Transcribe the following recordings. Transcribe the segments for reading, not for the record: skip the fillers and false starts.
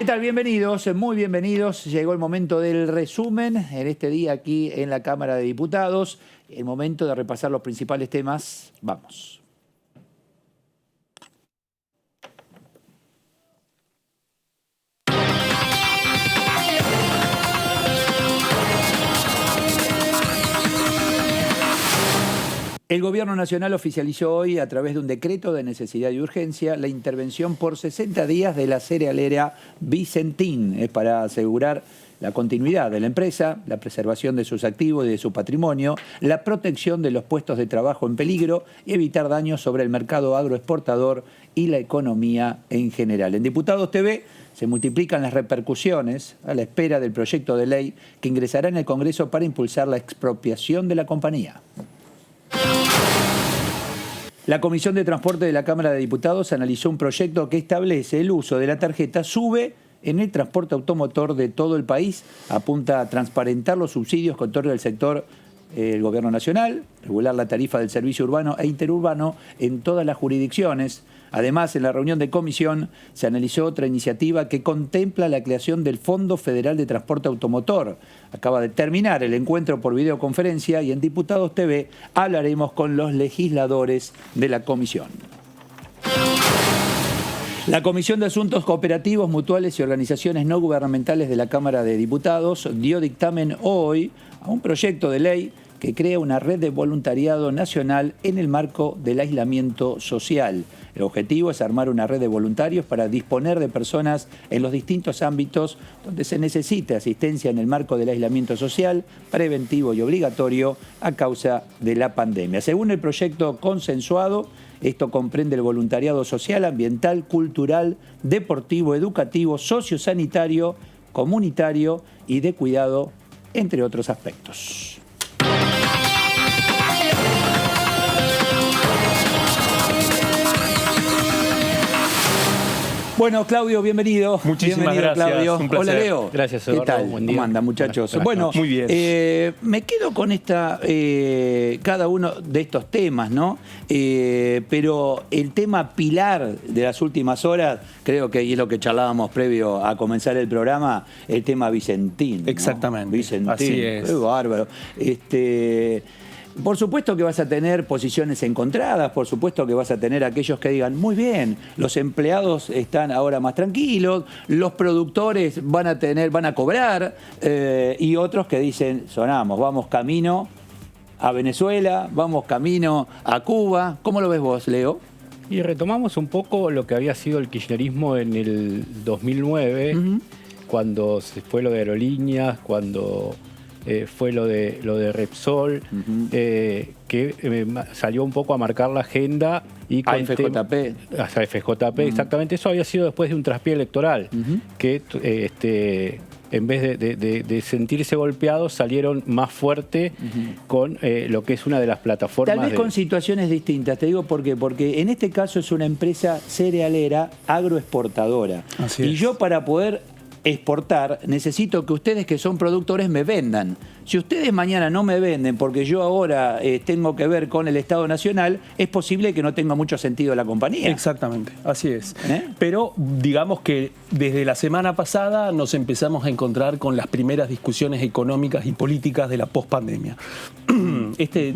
tal? Bienvenidos, muy bienvenidos. Llegó el momento del resumen en este día aquí en la Cámara de Diputados. El momento de repasar los principales temas. Vamos. El Gobierno Nacional oficializó hoy, a través de un decreto de necesidad y urgencia, la intervención por 60 días de la cerealera Vicentín. Es para asegurar la continuidad de la empresa, la preservación de sus activos y de su patrimonio, la protección de los puestos de trabajo en peligro y evitar daños sobre el mercado agroexportador y la economía en general. En Diputados TV se multiplican las repercusiones a la espera del proyecto de ley que ingresará en el Congreso para impulsar la expropiación de la compañía. La Comisión de Transporte de la Cámara de Diputados analizó un proyecto que establece el uso de la tarjeta SUBE en el transporte automotor de todo el país. Apunta a transparentar los subsidios que otorga el sector el Gobierno Nacional, regular la tarifa del servicio urbano e interurbano en todas las jurisdicciones. Además, en la reunión de comisión se analizó otra iniciativa que contempla la creación del Fondo Federal de Transporte Automotor. Acaba de terminar el encuentro por videoconferencia y en Diputados TV hablaremos con los legisladores de la comisión. La Comisión de Asuntos Cooperativos, Mutuales y Organizaciones No Gubernamentales de la Cámara de Diputados dio dictamen hoy a un proyecto de ley que crea una red de voluntariado nacional en el marco del aislamiento social. El objetivo es armar una red de voluntarios para disponer de personas en los distintos ámbitos donde se necesite asistencia en el marco del aislamiento social, preventivo y obligatorio a causa de la pandemia. Según el proyecto consensuado, esto comprende el voluntariado social, ambiental, cultural, deportivo, educativo, sociosanitario, comunitario y de cuidado, entre otros aspectos. Bueno, Claudio, bienvenido. Muchísimas bienvenido, gracias. Claudio. Un placer. Hola, Leo. Gracias, Eduardo. ¿Qué tal? Buen día. ¿Cómo andan, muchachos? Bueno, muy bien. Me quedo con cada uno de estos temas, ¿no? Pero el tema pilar de las últimas horas, creo que y es lo que charlábamos previo a comenzar el programa, el tema Vicentín, ¿no? Exactamente. Vicentín. Así es. Qué bárbaro. Por supuesto que vas a tener posiciones encontradas, por supuesto que vas a tener aquellos que digan, muy bien, los empleados están ahora más tranquilos, los productores van a cobrar, y otros que dicen, sonamos, vamos camino a Venezuela, vamos camino a Cuba. ¿Cómo lo ves vos, Leo? Y retomamos un poco lo que había sido el kirchnerismo en el 2009, cuando se fue lo de aerolíneas, cuando fue lo de Repsol, que salió un poco a marcar la agenda. Y a FJP. Hasta FJP, exactamente. Eso había sido después de un traspié electoral, que en vez de sentirse golpeados, salieron más fuerte con lo que es una de las plataformas. Tal vez con situaciones distintas, te digo por qué. Porque en este caso es una empresa cerealera agroexportadora. Así y es. yo, para poder exportar, necesito que ustedes, que son productores, me vendan. Si ustedes mañana no me venden porque yo ahora tengo que ver con el Estado Nacional, es posible que no tenga mucho sentido la compañía. Exactamente, así es. Pero digamos que desde la semana pasada nos empezamos a encontrar con las primeras discusiones económicas y políticas de la pospandemia.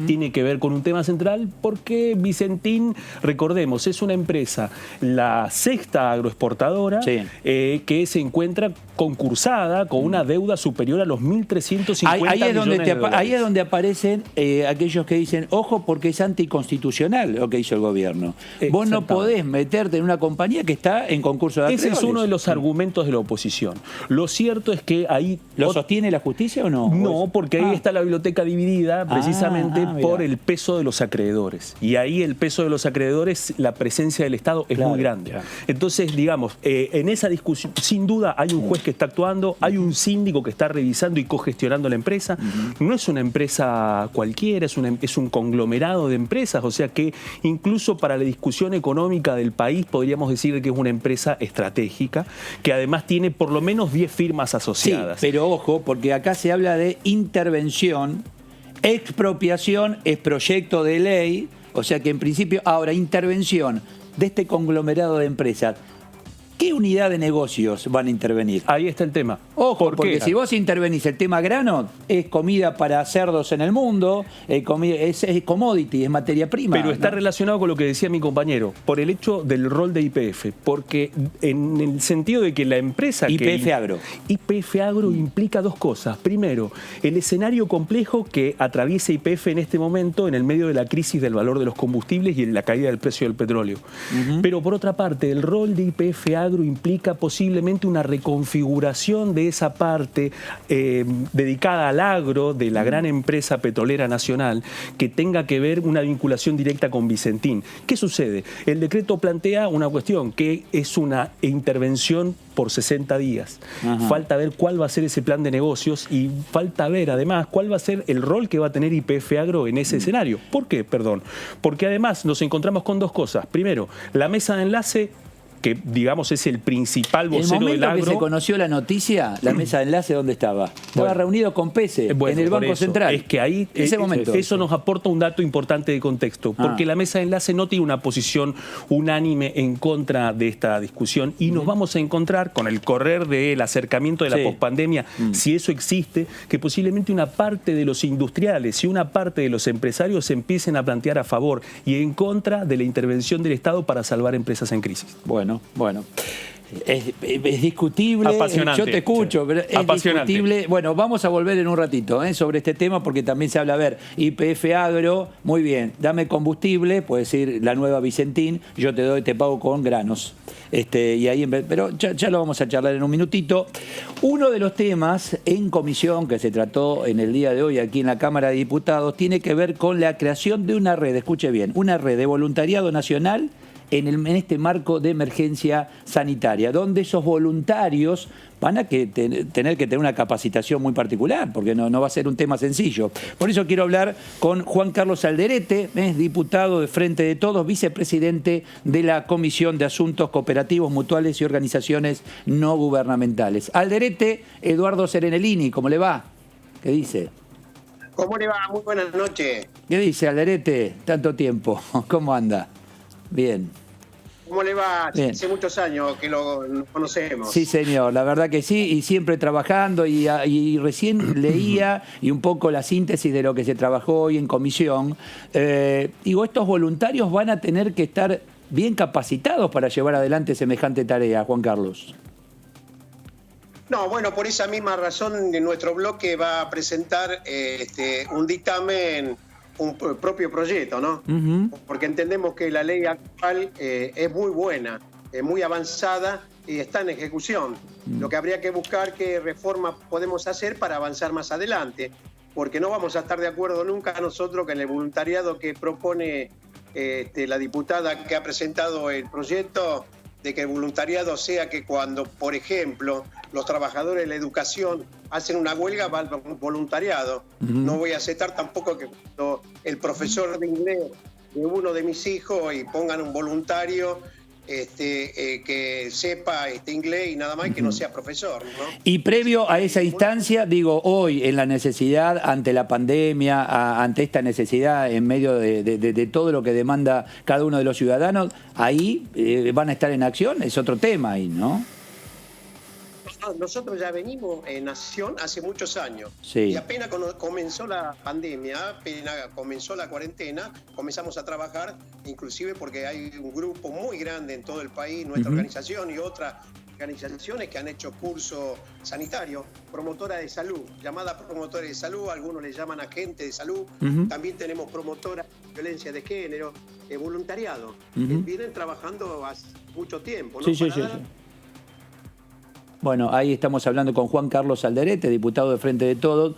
Tiene que ver con un tema central porque Vicentín, recordemos, es una empresa, la sexta agroexportadora, que se encuentra concursada con una deuda superior a los 1.350 millones de dólares. Ahí es donde aparecen aquellos que dicen, ojo, porque es anticonstitucional lo que hizo el gobierno. Vos no podés meterte en una compañía que está en concurso de acreedores. Ese es uno de los argumentos de la oposición. Lo cierto es que ahí... ¿Lo sostiene la justicia o no? No, porque ahí está la biblioteca dividida precisamente por el peso de los acreedores. Y ahí el peso de los acreedores, la presencia del Estado es muy grande. Claro. Entonces, digamos, en esa discusión, sin duda hay un juez que está actuando, hay un síndico que está revisando y cogestionando la empresa. No es una empresa cualquiera, es un conglomerado de empresas, o sea que incluso para la discusión económica del país podríamos decir que es una empresa estratégica, que además tiene por lo menos 10 firmas asociadas. Sí, pero ojo, porque acá se habla de intervención, expropiación, es proyecto de ley, o sea que en principio, ahora, intervención de este conglomerado de empresas. ¿Qué unidad de negocios van a intervenir? Ahí está el tema. Ojo, porque si vos intervenís el tema grano, es comida para cerdos en el mundo, es commodity, es materia prima. Pero está relacionado con lo que decía mi compañero, por el hecho del rol de YPF, porque en el sentido de que la empresa... YPF Agro. YPF Agro implica dos cosas. Primero, el escenario complejo que atraviesa YPF en este momento en el medio de la crisis del valor de los combustibles y en la caída del precio del petróleo. Pero por otra parte, el rol de YPF Agro implica posiblemente una reconfiguración de esa parte dedicada al agro de la gran empresa petrolera nacional que tenga que ver una vinculación directa con Vicentín. ¿Qué sucede? El decreto plantea una cuestión que es una intervención por 60 días. Falta ver cuál va a ser ese plan de negocios y falta ver además cuál va a ser el rol que va a tener YPF Agro en ese escenario. ¿Por qué? Perdón. Porque además nos encontramos con dos cosas. Primero, la mesa de enlace, que digamos es el principal vocero del agro. El momento que se conoció la noticia, la mesa de enlace, ¿dónde estaba? Estaba reunido con Pese en el Banco Central. Es que ahí eso nos aporta un dato importante de contexto, porque la mesa de enlace no tiene una posición unánime en contra de esta discusión y nos vamos a encontrar con el correr del acercamiento de la pospandemia, si eso existe, que posiblemente una parte de los industriales y una parte de los empresarios se empiecen a plantear a favor y en contra de la intervención del Estado para salvar empresas en crisis. Bueno, es discutible. Apasionante. Yo te escucho, pero es discutible. Bueno, vamos a volver en un ratito sobre este tema porque también se habla, a ver, YPF Agro, muy bien, dame combustible, puede decir la nueva Vicentín, yo te pago con granos. Y ahí, pero ya lo vamos a charlar en un minutito. Uno de los temas en comisión que se trató en el día de hoy aquí en la Cámara de Diputados tiene que ver con la creación de una red, escuche bien, una red de voluntariado nacional en este marco de emergencia sanitaria, donde esos voluntarios van a tener que tener una capacitación muy particular, porque no va a ser un tema sencillo. Por eso quiero hablar con Juan Carlos Alderete, diputado de Frente de Todos, vicepresidente de la Comisión de Asuntos Cooperativos, Mutuales y Organizaciones No Gubernamentales. Alderete, Eduardo Serenellini, ¿cómo le va? ¿Qué dice? ¿Cómo le va? Muy buenas noches. ¿Qué dice, Alderete? Tanto tiempo. ¿Cómo anda? Bien. ¿Cómo le va? Bien. Hace muchos años que lo conocemos. Sí, señor, la verdad que sí, y siempre trabajando, y recién leía y un poco la síntesis de lo que se trabajó hoy en comisión. Digo, estos voluntarios van a tener que estar bien capacitados para llevar adelante semejante tarea, Juan Carlos. No, bueno, por esa misma razón nuestro bloque va a presentar un dictamen, un propio proyecto, ¿no? Porque entendemos que la ley actual es muy buena, es muy avanzada y está en ejecución. Lo que habría que buscar qué reformas podemos hacer para avanzar más adelante, porque no vamos a estar de acuerdo nunca nosotros con el voluntariado que propone la diputada que ha presentado el proyecto, de que el voluntariado sea que cuando, por ejemplo, los trabajadores de la educación hacen una huelga, va al voluntariado. No voy a aceptar tampoco que cuando el profesor de inglés de uno de mis hijos y pongan un voluntario que sepa inglés y nada más, que no sea profesor, ¿no? Y previo a esa instancia, digo, hoy en la necesidad, ante la pandemia, ante esta necesidad en medio de todo lo que demanda cada uno de los ciudadanos, ahí van a estar en acción, es otro tema ahí, ¿no? Nosotros ya venimos en acción hace muchos años. Sí. Y apenas comenzó la pandemia, apenas comenzó la cuarentena, comenzamos a trabajar, inclusive porque hay un grupo muy grande en todo el país, nuestra organización y otras organizaciones que han hecho cursos sanitarios, promotoras de salud, llamadas promotoras de salud, algunos le llaman agentes de salud, también tenemos promotoras de violencia de género, voluntariado, que vienen trabajando hace mucho tiempo, ¿no? Sí. Bueno, ahí estamos hablando con Juan Carlos Alderete, diputado de Frente de Todos.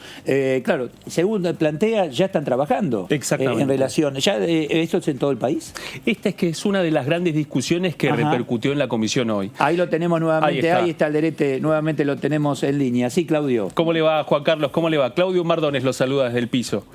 Claro, según plantea, ya están trabajando. Exactamente. En relación. ¿Ya esto es en todo el país? Esta es que es una de las grandes discusiones que repercutió en la comisión hoy. Ahí lo tenemos nuevamente, ahí está Alderete, nuevamente lo tenemos en línea. Sí, Claudio. ¿Cómo le va, Juan Carlos? ¿Cómo le va? Claudio Mardones lo saluda desde el piso.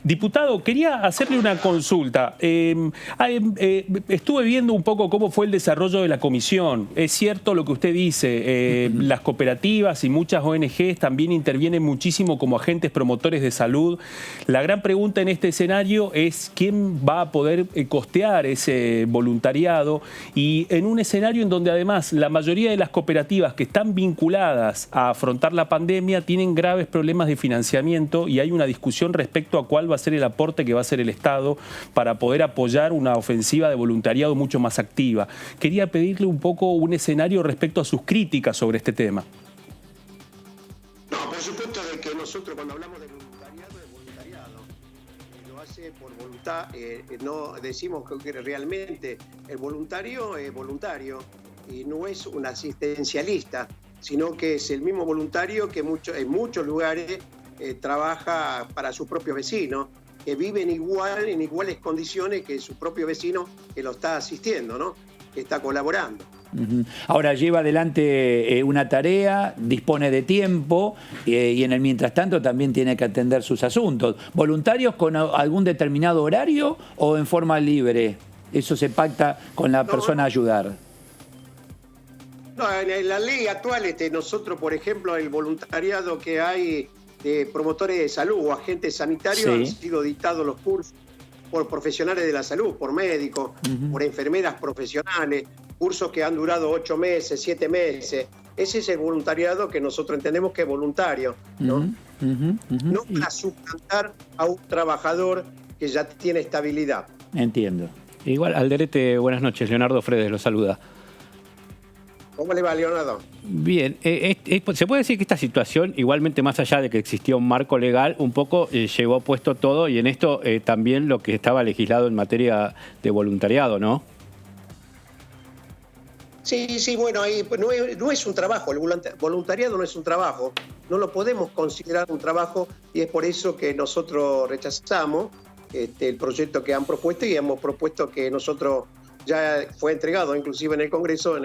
Diputado, quería hacerle una consulta. Estuve viendo un poco cómo fue el desarrollo de la comisión. Es cierto lo que usted dice, las cooperativas y muchas ONGs también intervienen muchísimo como agentes promotores de salud. La gran pregunta en este escenario es quién va a poder costear ese voluntariado, y en un escenario en donde además la mayoría de las cooperativas que están vinculadas a afrontar la pandemia tienen graves problemas de financiamiento, y hay una discusión respecto a cuál va a ser el aporte que va a hacer el Estado para poder apoyar una ofensiva de voluntariado mucho más activa. Quería pedirle un poco un escenario respecto a sus críticas sobre este tema. No, por supuesto de que nosotros cuando hablamos de voluntariado es voluntariado. Lo hace por voluntad, no decimos que realmente el voluntario es voluntario y no es un asistencialista, sino que es el mismo voluntario que en muchos lugares trabaja para sus propios vecinos, que viven en iguales condiciones que su propio vecino que lo está asistiendo, ¿no? Que está colaborando. Ahora lleva adelante una tarea, dispone de tiempo y en el mientras tanto también tiene que atender sus asuntos. ¿Voluntarios con algún determinado horario o en forma libre? ¿Eso se pacta con la persona a ayudar? No, en la ley actual, nosotros, por ejemplo, el voluntariado que hay de promotores de salud o agentes sanitarios, sí, han sido dictados los cursos por profesionales de la salud, por médicos, por enfermeras profesionales, cursos que han durado 8 meses, 7 meses. Ese es el voluntariado que nosotros entendemos que es voluntario, ¿no? No para suplantar a un trabajador que ya tiene estabilidad. Entiendo. Igual, Alderete, buenas noches. Leonardo Fredes lo saluda. ¿Cómo le va, Leonardo? Bien, se puede decir que esta situación, igualmente más allá de que existía un marco legal, un poco llevó puesto todo, y en esto también lo que estaba legislado en materia de voluntariado, ¿no? Sí, bueno, ahí no es un trabajo, el voluntariado no es un trabajo, no lo podemos considerar un trabajo, y es por eso que nosotros rechazamos el proyecto que han propuesto, y hemos propuesto que nosotros ya fue entregado inclusive en el Congreso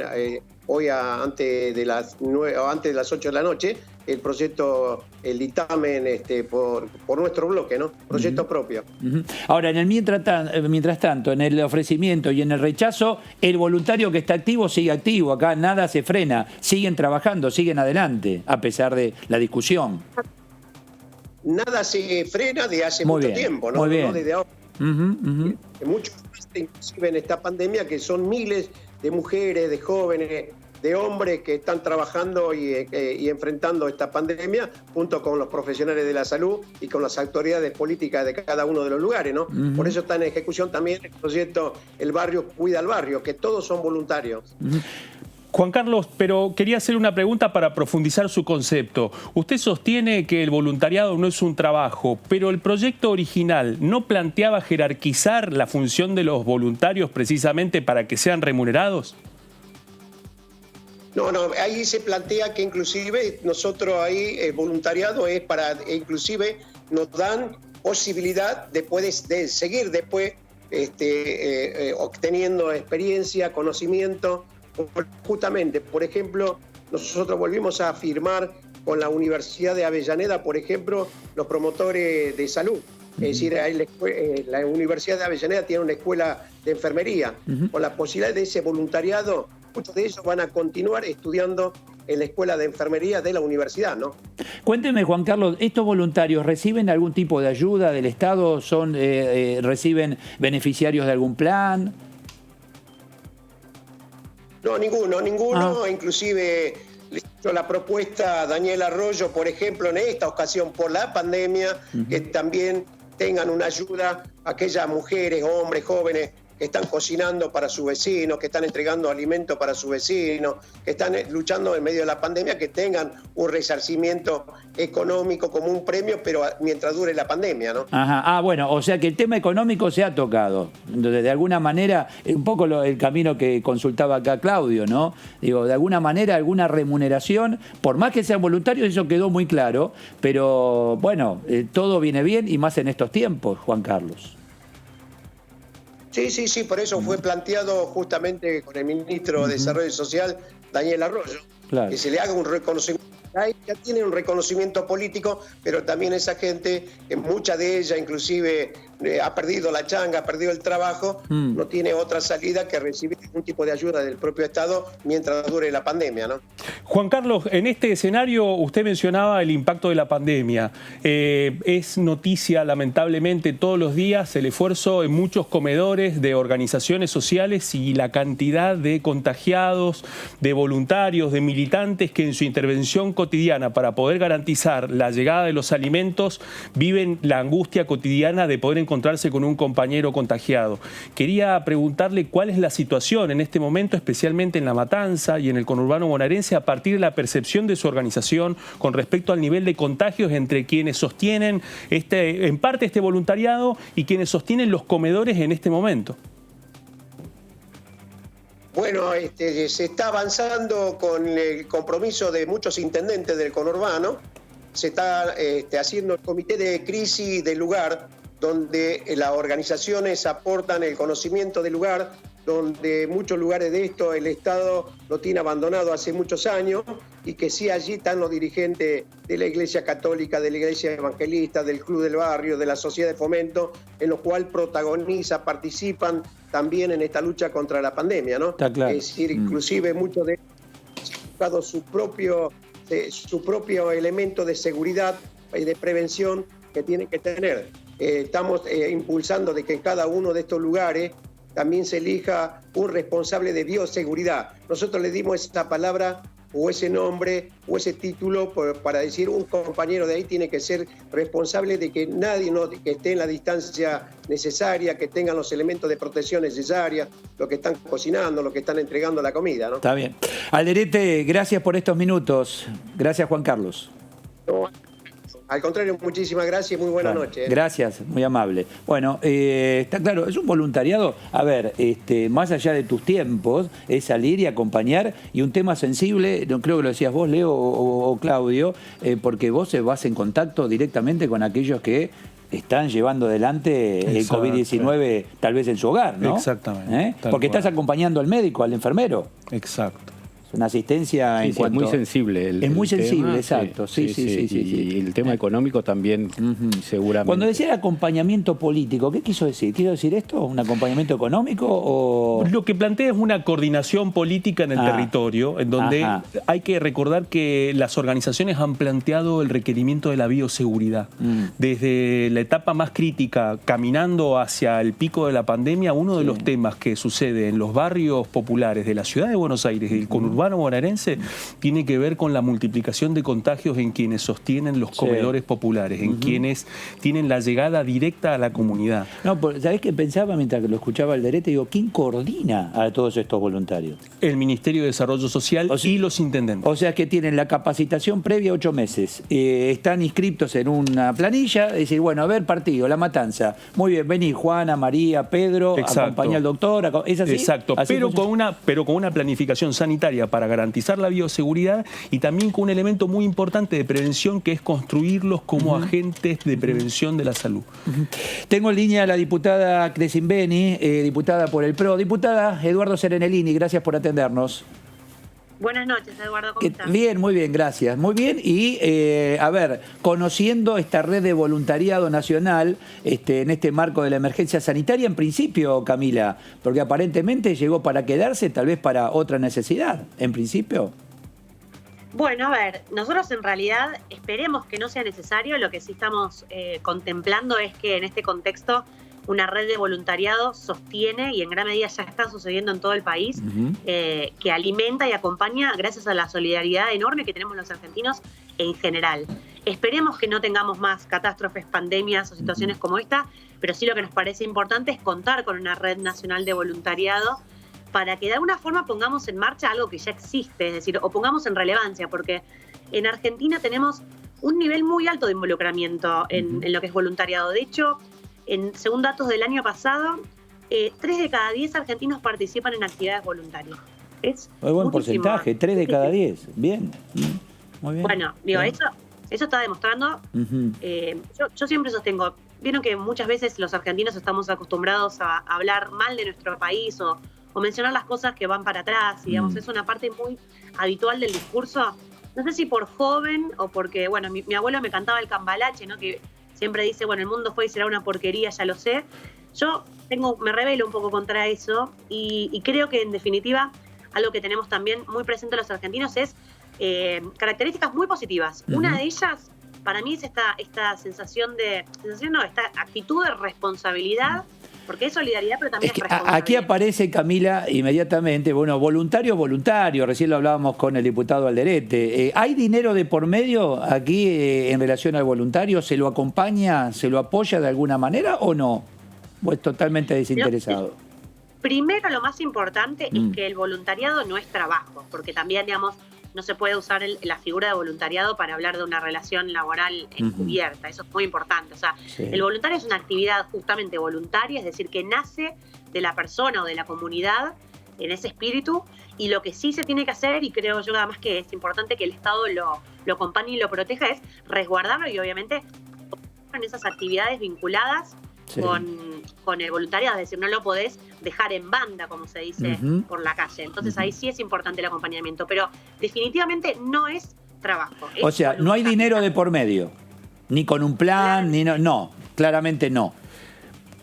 hoy antes de las 8 de la noche, el proyecto, el dictamen por nuestro bloque, ¿no? Proyecto propio. Ahora, en el mientras tanto, en el ofrecimiento y en el rechazo, el voluntario que está activo sigue activo. Acá nada se frena, siguen trabajando, siguen adelante, a pesar de la discusión. Nada se frena de hace mucho tiempo, ¿no? Muy bien. No desde ahora. Muchos, inclusive en esta pandemia, que son miles de mujeres, de jóvenes, de hombres que están trabajando y enfrentando esta pandemia junto con los profesionales de la salud y con las autoridades políticas de cada uno de los lugares, ¿no? Por eso está en ejecución también el proyecto El Barrio Cuida al Barrio, que todos son voluntarios. Juan Carlos, pero quería hacer una pregunta para profundizar su concepto. Usted sostiene que el voluntariado no es un trabajo, pero el proyecto original no planteaba jerarquizar la función de los voluntarios precisamente para que sean remunerados. No, ahí se plantea que inclusive nosotros ahí el voluntariado es para, inclusive nos dan posibilidad de seguir después obteniendo experiencia, conocimiento. Justamente, por ejemplo, nosotros volvimos a firmar con la Universidad de Avellaneda, por ejemplo, los promotores de salud. Es decir, la Universidad de Avellaneda tiene una escuela de enfermería. Con la posibilidad de ese voluntariado, muchos de ellos van a continuar estudiando en la escuela de enfermería de la universidad, ¿no? Cuénteme, Juan Carlos, ¿estos voluntarios reciben algún tipo de ayuda del Estado? ¿Reciben beneficiarios de algún plan? No, ninguno. Inclusive le hizo la propuesta a Daniel Arroyo, por ejemplo, en esta ocasión por la pandemia, que también tengan una ayuda a aquellas mujeres, hombres, jóvenes que están cocinando para sus vecinos, que están entregando alimentos para sus vecinos, que están luchando en medio de la pandemia, que tengan un resarcimiento económico como un premio, pero mientras dure la pandemia, ¿no? Ajá. Bueno, o sea que el tema económico se ha tocado. De alguna manera, un poco el camino que consultaba acá Claudio, ¿no? Digo, de alguna manera, alguna remuneración, por más que sean voluntarios, eso quedó muy claro, pero bueno, todo viene bien y más en estos tiempos, Juan Carlos. Sí, por eso fue planteado justamente con el ministro de Desarrollo Social, Daniel Arroyo, claro, que se le haga un reconocimiento ya tiene un reconocimiento político, pero también esa gente, que mucha de ella inclusive ha perdido la changa, ha perdido el trabajo, no tiene otra salida que recibir algún tipo de ayuda del propio Estado mientras dure la pandemia, ¿no? Juan Carlos, en este escenario usted mencionaba el impacto de la pandemia. Es noticia, lamentablemente, todos los días el esfuerzo en muchos comedores de organizaciones sociales y la cantidad de contagiados, de voluntarios, de militantes que en su intervención cotidiana para poder garantizar la llegada de los alimentos viven la angustia cotidiana de poder encontrarse con un compañero contagiado. Quería preguntarle cuál es la situación en este momento, especialmente en La Matanza y en el conurbano bonaerense, a partir de la percepción de su organización con respecto al nivel de contagios entre quienes sostienen en parte este voluntariado y quienes sostienen los comedores en este momento. Bueno, se está avanzando con el compromiso de muchos intendentes del conurbano. Se está haciendo el comité de crisis del lugar, donde las organizaciones aportan el conocimiento del lugar, donde muchos lugares de esto el Estado lo tiene abandonado hace muchos años, y que sí allí están los dirigentes de la Iglesia Católica, de la Iglesia Evangelista, del Club del Barrio, de la Sociedad de Fomento, en los cuales participan también en esta lucha contra la pandemia, ¿no? Está claro. Es decir, inclusive muchos de ellos han buscado su propio elemento de seguridad y de prevención que tienen que tener. Estamos impulsando de que en cada uno de estos lugares también se elija un responsable de bioseguridad. Nosotros le dimos esa palabra o ese nombre o ese título para decir un compañero de ahí tiene que ser responsable de que nadie que esté en la distancia necesaria, que tengan los elementos de protección necesarios, los que están cocinando, los que están entregando la comida, ¿no? Está bien. Alderete, gracias por estos minutos. Gracias, Juan Carlos. No, al contrario, muchísimas gracias y muy buenas noches. Gracias, muy amable. Bueno, está claro, es un voluntariado, a ver, más allá de tus tiempos, es salir y acompañar, y un tema sensible, no creo que lo decías vos, Leo o Claudio, porque vos vas en contacto directamente con aquellos que están llevando adelante el COVID-19 tal vez en su hogar, ¿no? Exactamente. Porque estás acompañando al médico, al enfermero. Exacto. Una asistencia en cuanto... Es muy sensible. Es muy sensible, tema, exacto. Sí. Y el tema económico también, seguramente. Cuando decía acompañamiento político, ¿qué quiso decir? ¿Quiso decir esto? ¿Un acompañamiento económico o...? Lo que plantea es una coordinación política en el territorio, en donde hay que recordar que las organizaciones han planteado el requerimiento de la bioseguridad. Desde la etapa más crítica, caminando hacia el pico de la pandemia, uno de los temas que sucede en los barrios populares de la ciudad de Buenos Aires y el conurbano bonaerense tiene que ver con la multiplicación de contagios en quienes sostienen los comedores populares, en quienes tienen la llegada directa a la comunidad. No, ¿sabés qué pensaba mientras que lo escuchaba Alderete? Digo, ¿quién coordina a todos estos voluntarios? El Ministerio de Desarrollo Social y los intendentes. O sea que tienen la capacitación previa 8 meses. Están inscriptos en una planilla, es decir, bueno, a ver, partido, La Matanza. Muy bien, vení Juana, María, Pedro, acompaña al doctor. ¿Es así? Exacto, ¿Así pero con una planificación sanitaria para garantizar la bioseguridad y también con un elemento muy importante de prevención, que es construirlos como agentes de prevención de la salud. Tengo en línea a la diputada Crescimbeni, diputada por el PRO. Diputada Eduardo Serenellini, gracias por atendernos. Buenas noches, Eduardo, ¿cómo estás? Bien, muy bien, gracias. Muy bien, y a ver, conociendo esta red de voluntariado nacional en este marco de la emergencia sanitaria, en principio, Camila, porque aparentemente llegó para quedarse, tal vez para otra necesidad, en principio. Bueno, a ver, nosotros en realidad esperemos que no sea necesario. Lo que sí estamos contemplando es que en este contexto una red de voluntariado sostiene, y en gran medida ya está sucediendo en todo el país, que alimenta y acompaña gracias a la solidaridad enorme que tenemos los argentinos en general. Esperemos que no tengamos más catástrofes, pandemias o situaciones como esta, pero sí lo que nos parece importante es contar con una red nacional de voluntariado para que de alguna forma pongamos en marcha algo que ya existe, es decir, o pongamos en relevancia, porque en Argentina tenemos un nivel muy alto de involucramiento en lo que es voluntariado. De hecho, según datos del año pasado, 3 de cada 10 argentinos participan en actividades voluntarias. Es muy buen porcentaje, 3 de cada 10. Bien, muy bien. Bueno, digo, eso está demostrando. Yo siempre sostengo, vieron que muchas veces los argentinos estamos acostumbrados a hablar mal de nuestro país o mencionar las cosas que van para atrás, digamos, es una parte muy habitual del discurso. no sé si por joven o porque, bueno, mi abuelo me cantaba el cambalache, ¿no? Que siempre dice, bueno, el mundo fue y será una porquería, ya lo sé. Yo me rebelo un poco contra eso y creo que en definitiva algo que tenemos también muy presente los argentinos es características muy positivas. Una de ellas, para mí, es esta esta actitud de responsabilidad, porque es solidaridad, pero también es responsabilidad. Aquí aparece, Camila, inmediatamente, bueno, voluntario, recién lo hablábamos con el diputado Alderete. ¿Hay dinero de por medio aquí en relación al voluntario? ¿Se lo acompaña, se lo apoya de alguna manera o no? ¿O es totalmente desinteresado? Primero, lo más importante es que el voluntariado no es trabajo, porque también, digamos, no se puede usar la figura de voluntariado para hablar de una relación laboral encubierta. Eso es muy importante. O sea, el voluntario es una actividad justamente voluntaria, es decir, que nace de la persona o de la comunidad en ese espíritu, y lo que sí se tiene que hacer, y creo yo además que es importante que el Estado lo acompañe y lo proteja, es resguardarlo y obviamente en esas actividades vinculadas con el voluntariado, es decir, no lo podés dejar en banda, como se dice por la calle. Entonces ahí sí es importante el acompañamiento, pero definitivamente no es trabajo. O sea, no hay dinero de por medio, ni con un plan, no, claramente no.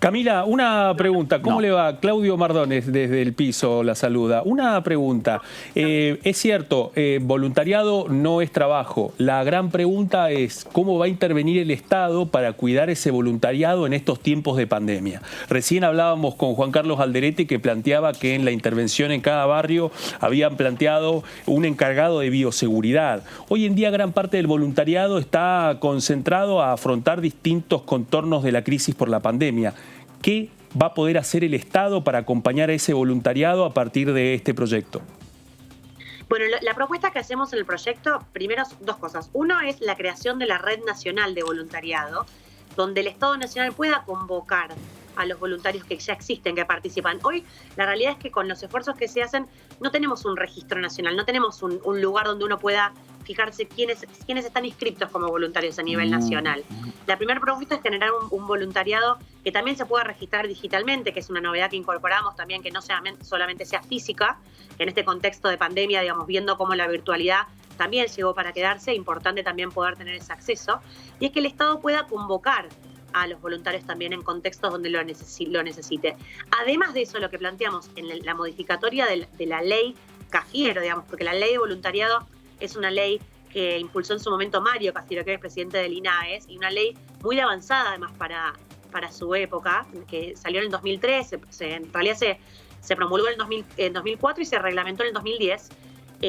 Camila, una pregunta. ¿Cómo le va? Claudio Mardones desde el piso la saluda. Una pregunta. Es cierto, voluntariado no es trabajo. La gran pregunta es cómo va a intervenir el Estado para cuidar ese voluntariado en estos tiempos de pandemia. Recién hablábamos con Juan Carlos Alderete, que planteaba que en la intervención en cada barrio habían planteado un encargado de bioseguridad. Hoy en día gran parte del voluntariado está concentrado a afrontar distintos contornos de la crisis por la pandemia. ¿Qué va a poder hacer el Estado para acompañar a ese voluntariado a partir de este proyecto? Bueno, la propuesta que hacemos en el proyecto, primero, dos cosas. Uno es la creación de la Red Nacional de Voluntariado, donde el Estado Nacional pueda convocar a los voluntarios que ya existen, que participan. Hoy la realidad es que con los esfuerzos que se hacen no tenemos un registro nacional, no tenemos un lugar donde uno pueda fijarse quiénes están inscritos como voluntarios a nivel nacional. La primera propuesta es generar un voluntariado que también se pueda registrar digitalmente, que es una novedad que incorporamos también, que no solamente sea física, que en este contexto de pandemia, digamos, viendo cómo la virtualidad también llegó para quedarse, importante también poder tener ese acceso, y es que el Estado pueda convocar a los voluntarios también en contextos donde lo necesite. Además de eso, lo que planteamos en la modificatoria de la ley Cafiero, digamos, porque la ley de voluntariado es una ley que impulsó en su momento Mario Cafiero, que es presidente del INAES, y una ley muy avanzada además para su época, que salió en el 2003, en realidad se promulgó en 2004 y se reglamentó en el 2010.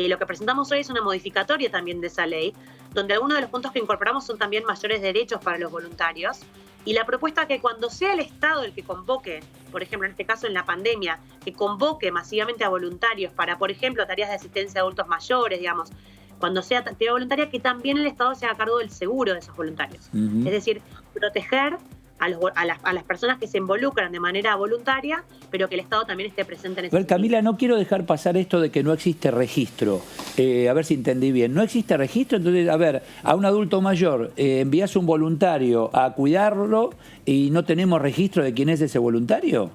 Lo que presentamos hoy es una modificatoria también de esa ley, donde algunos de los puntos que incorporamos son también mayores derechos para los voluntarios. Y la propuesta que cuando sea el Estado el que convoque, por ejemplo, en este caso en la pandemia, que convoque masivamente a voluntarios para, por ejemplo, tareas de asistencia a adultos mayores, digamos, cuando sea actividad voluntaria, que también el Estado se haga cargo del seguro de esos voluntarios. Es decir, proteger a las personas que se involucran de manera voluntaria, pero que el Estado también esté presente en ese sentido. Camila, no quiero dejar pasar esto de que no existe registro. A ver si entendí bien. ¿No existe registro? Entonces, a ver, a un adulto mayor envías un voluntario a cuidarlo y no tenemos registro de quién es ese voluntario.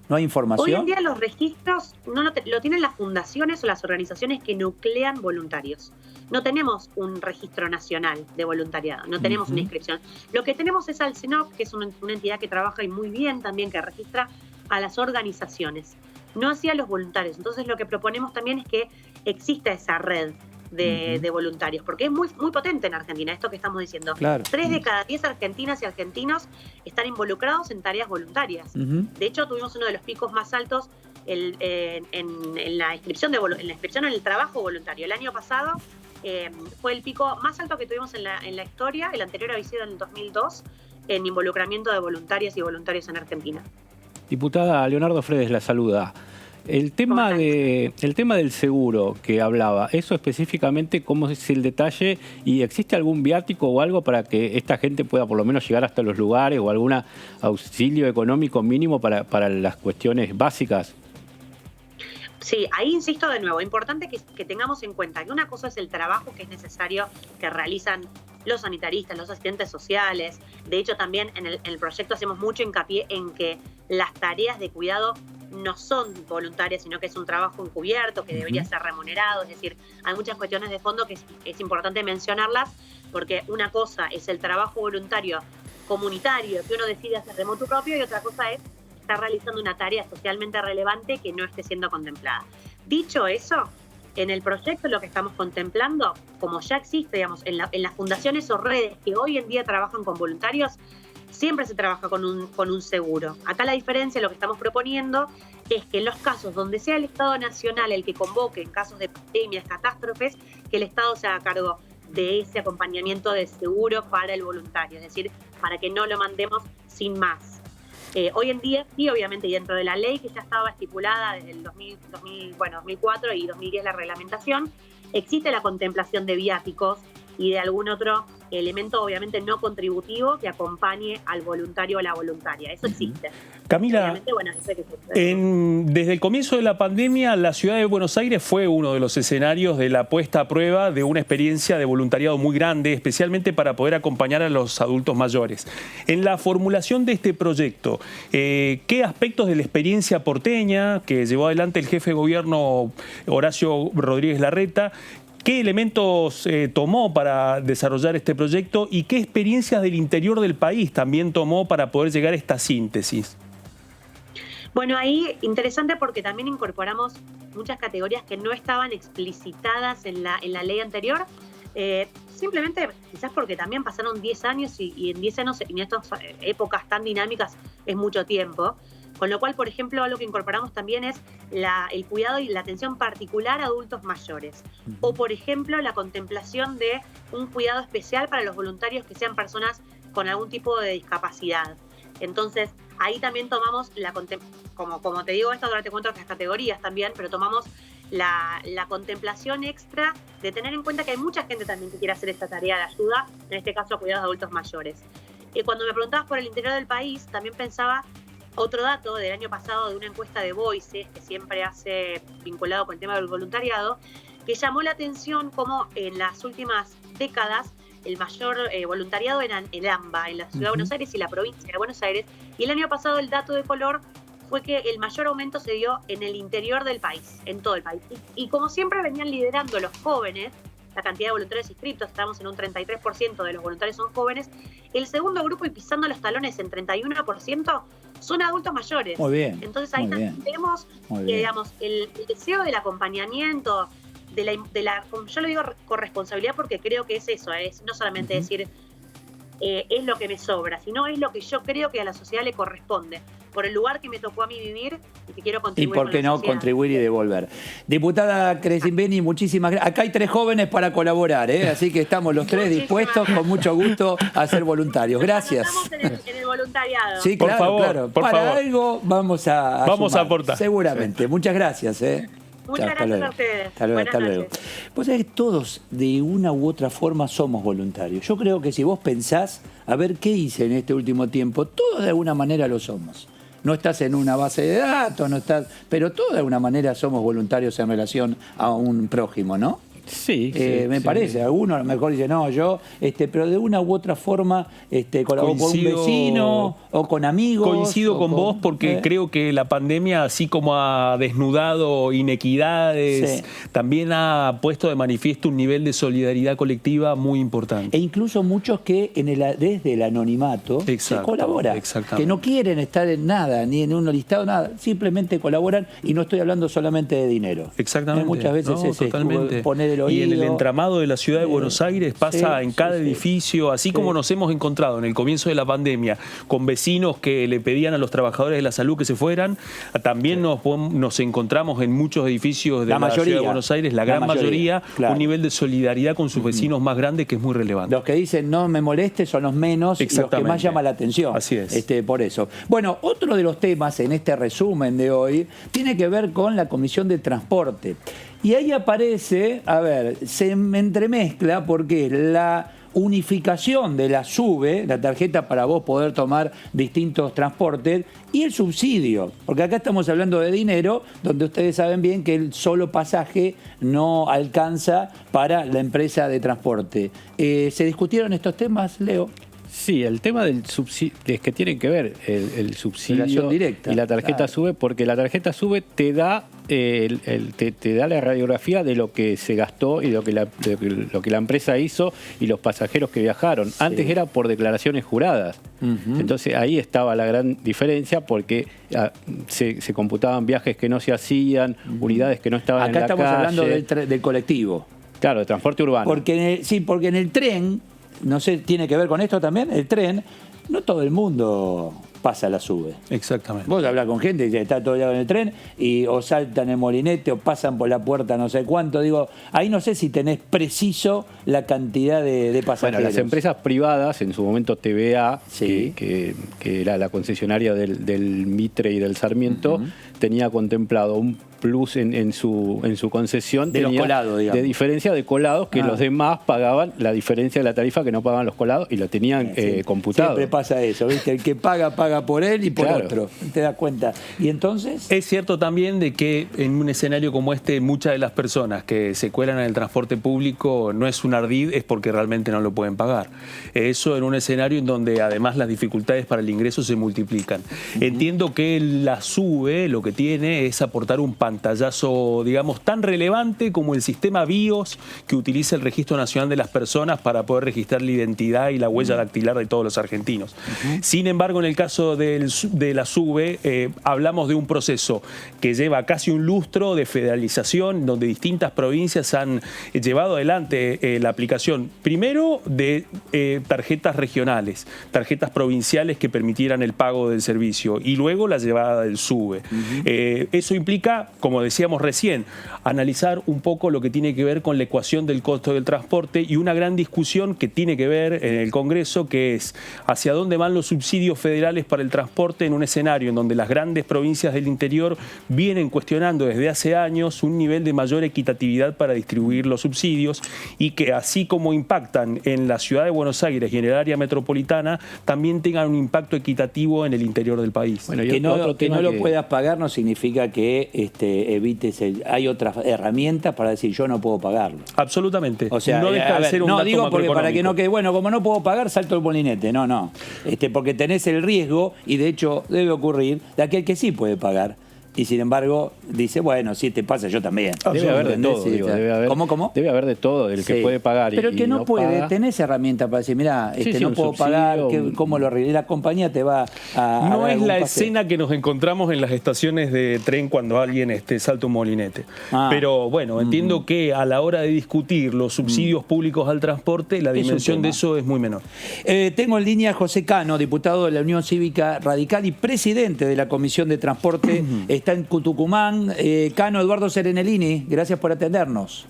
¿No hay información? Hoy en día los registros lo tienen las fundaciones o las organizaciones que nuclean voluntarios. No tenemos un registro nacional de voluntariado, no tenemos una inscripción. Lo que tenemos es al CENOP, que es una entidad que trabaja y muy bien también, que registra a las organizaciones, no así a los voluntarios. Entonces lo que proponemos también es que exista esa red de voluntarios, porque es muy, muy potente en Argentina, esto que estamos diciendo. Claro. 3 de cada 10 argentinas y argentinos están involucrados en tareas voluntarias. De hecho, tuvimos uno de los picos más altos en la inscripción en el trabajo voluntario. El año pasado fue el pico más alto que tuvimos en la historia. El anterior había sido en el 2002, en involucramiento de voluntarias y voluntarios en Argentina. Diputada, Leonardo Fredes la saluda. El tema del seguro que hablaba, eso específicamente, ¿cómo es el detalle? ¿Y existe algún viático o algo para que esta gente pueda por lo menos llegar hasta los lugares o algún auxilio económico mínimo para las cuestiones básicas? Sí, ahí insisto de nuevo, importante que tengamos en cuenta que una cosa es el trabajo que es necesario que realizan los sanitaristas, los asistentes sociales. De hecho, también en el proyecto hacemos mucho hincapié en que las tareas de cuidado no son voluntarias, sino que es un trabajo encubierto que debería ser remunerado. Es decir, hay muchas cuestiones de fondo que es importante mencionarlas, porque una cosa es el trabajo voluntario comunitario que uno decide hacer de motu propio, y otra cosa es estar realizando una tarea socialmente relevante que no esté siendo contemplada. Dicho eso, en el proyecto lo que estamos contemplando, como ya existe, digamos, en las fundaciones o redes que hoy en día trabajan con voluntarios, siempre se trabaja con un seguro. Acá la diferencia, lo que estamos proponiendo, es que en los casos donde sea el Estado Nacional el que convoque, en casos de pandemias, catástrofes, que el Estado se haga cargo de ese acompañamiento de seguro para el voluntario, es decir, para que no lo mandemos sin más. Hoy en día, sí, obviamente, y dentro de la ley que ya estaba estipulada desde el 2004 y 2010 la reglamentación, existe la contemplación de viáticos y de algún otro elemento, obviamente, no contributivo que acompañe al voluntario o la voluntaria. Eso existe. Camila, bueno, desde el comienzo de la pandemia, la ciudad de Buenos Aires fue uno de los escenarios de la puesta a prueba de una experiencia de voluntariado muy grande, especialmente para poder acompañar a los adultos mayores. En la formulación de este proyecto, ¿qué aspectos de la experiencia porteña que llevó adelante el jefe de gobierno Horacio Rodríguez Larreta, qué elementos tomó para desarrollar este proyecto y qué experiencias del interior del país también tomó para poder llegar a esta síntesis? Bueno, ahí interesante porque también incorporamos muchas categorías que no estaban explicitadas en la ley anterior, simplemente quizás porque también pasaron 10 años y en 10 años, en estas épocas tan dinámicas, es mucho tiempo. Con lo cual, por ejemplo, algo que incorporamos también es el cuidado y la atención particular a adultos mayores. O, por ejemplo, la contemplación de un cuidado especial para los voluntarios que sean personas con algún tipo de discapacidad. Entonces, ahí también tomamos como te digo esto, ahora te cuento otras categorías también, pero tomamos la contemplación extra de tener en cuenta que hay mucha gente también que quiere hacer esta tarea de ayuda, en este caso cuidados de adultos mayores. Cuando me preguntabas por el interior del país, también pensaba otro dato del año pasado de una encuesta de Voices, que siempre hace vinculado con el tema del voluntariado, que llamó la atención como en las últimas décadas el mayor voluntariado era en el AMBA, en la Ciudad de Buenos Aires y la provincia de Buenos Aires, y el año pasado el dato de color fue que el mayor aumento se dio en el interior del país, en todo el país. Y como siempre venían liderando los jóvenes, la cantidad de voluntarios inscritos, estamos en un 33% de los voluntarios son jóvenes, el segundo grupo y pisando los talones en 31% son adultos mayores. Muy bien. Entonces ahí también vemos que, digamos, el deseo del acompañamiento, yo lo digo con responsabilidad porque creo que es eso, es no solamente decir es lo que me sobra, sino es lo que yo creo que a la sociedad le corresponde, por el lugar que me tocó a mí vivir y que quiero contribuir. Y por qué no contribuir y devolver. Diputada Crescimbeni, muchísimas gracias. Acá hay 3 jóvenes para colaborar, así que estamos los 3 dispuestos, con mucho gusto, a ser voluntarios. Gracias. Estamos en el voluntariado. Sí, claro, por favor, claro. Por para favor. Algo vamos a aportar. Seguramente. Sí. Muchas gracias. Muchas gracias a ustedes. Hasta luego. Vos sabés que todos, de una u otra forma, somos voluntarios. Yo creo que si vos pensás, a ver qué hice en este último tiempo, todos de alguna manera lo somos. No estás en una base de datos, pero todos de alguna manera somos voluntarios en relación a un prójimo, ¿no? Sí, me parece. Algunos a lo mejor dicen, no, yo, pero de una u otra forma, colaboro con un vecino o con amigos. Coincido con vos porque creo que la pandemia, así como ha desnudado inequidades, también ha puesto de manifiesto un nivel de solidaridad colectiva muy importante. E incluso muchos que desde el anonimato se colabora, que no quieren estar en nada, ni en un listado, nada, simplemente colaboran, y no estoy hablando solamente de dinero. Exactamente. Muchas veces es poner y en el entramado de la ciudad de Buenos Aires pasa en cada edificio, así como nos hemos encontrado en el comienzo de la pandemia con vecinos que le pedían a los trabajadores de la salud que se fueran, también nos encontramos en muchos edificios de la ciudad de Buenos Aires, la gran mayoría, un nivel de solidaridad con sus vecinos más grande que es muy relevante. Los que dicen no me molestes son los menos, los que más llama la atención. Así es. Por eso. Bueno, otro de los temas en este resumen de hoy tiene que ver con la Comisión de Transporte. Y ahí aparece, se entremezcla porque la unificación de la SUBE, la tarjeta para vos poder tomar distintos transportes, y el subsidio, porque acá estamos hablando de dinero, donde ustedes saben bien que el solo pasaje no alcanza para la empresa de transporte. ¿Se discutieron estos temas, Leo? Sí, el tema del subsidio es que tienen que ver el subsidio Relación directa, y la tarjeta claro. SUBE, porque la tarjeta SUBE te da te da la radiografía de lo que se gastó y lo que la empresa hizo y los pasajeros que viajaron. Sí. Antes era por declaraciones juradas. Entonces ahí estaba la gran diferencia, porque se computaban viajes que no se hacían, unidades que no estaban Acá en la calle. estamos hablando del colectivo. Claro, de transporte urbano. Porque porque en el tren, no sé, tiene que ver con esto también, el tren, no todo el mundo pasa la SUBE. Exactamente. Vos hablás con gente que está todo el día en el tren y o saltan el molinete o pasan por la puerta no sé cuánto. Digo, ahí no sé si tenés preciso la cantidad de pasajeros. Bueno, las empresas privadas, en su momento TVA, Sí. que era la concesionaria del Mitre y del Sarmiento, tenía contemplado un plus en su concesión De los colados, digamos. de diferencia de colados, que los demás pagaban la diferencia de la tarifa que no pagaban los colados y lo tenían computado. Siempre pasa eso, ¿viste? El que paga por él y por Claro. otro. ¿Te das cuenta? Y entonces... Es cierto también de que en un escenario como este, muchas de las personas que se cuelan en el transporte público no es un ardid, es porque realmente no lo pueden pagar. Eso en un escenario en donde además las dificultades para el ingreso se multiplican. Entiendo que la SUBE lo que tiene es aportar un pantallazo, digamos, tan relevante como el sistema BIOS que utiliza el Registro Nacional de las Personas para poder registrar la identidad y la huella dactilar de todos los argentinos. Sin embargo, en el caso de la SUBE, hablamos de un proceso que lleva casi un lustro de federalización, donde distintas provincias han llevado adelante la aplicación, primero de tarjetas regionales, tarjetas provinciales que permitieran el pago del servicio, y luego la llevada del SUBE. Eso implica, como decíamos recién, analizar un poco lo que tiene que ver con la ecuación del costo del transporte y una gran discusión que tiene que ver en el Congreso, que es hacia dónde van los subsidios federales para el transporte en un escenario en donde las grandes provincias del interior vienen cuestionando desde hace años un nivel de mayor equitatividad para distribuir los subsidios, y que así como impactan en la ciudad de Buenos Aires y en el área metropolitana, también tengan un impacto equitativo en el interior del país. Bueno, que no lo puedas pagar no significa que evites hay otras herramientas para decir yo no puedo pagarlo. Absolutamente. O sea, no deja de ser un no dato digo porque para que no macroeconómico. quede, bueno, como no puedo pagar, salto el molinete. No. Porque tenés el riesgo, y de hecho debe ocurrir, de aquel que sí puede pagar. Y sin embargo, dice, bueno, si te pasa, yo también. Debe haber de todo, digo, ¿Cómo? Debe haber de todo, el que Sí. puede pagar Pero el que y no puede, paga. tenés herramientas para decir, mira, Sí, no un puedo subsidio, pagar, ¿cómo lo arreglé? La compañía te va a No dar es algún la pase. escena que nos encontramos en las estaciones de tren cuando alguien salta un molinete. Pero bueno, entiendo que a la hora de discutir los subsidios públicos al transporte, la Es un dimensión de tema. eso es muy menor. Tengo en línea a José Cano, diputado de la Unión Cívica Radical y presidente de la Comisión de Transporte. Está en Tucumán. Cano, Eduardo Serenellini, gracias por atendernos.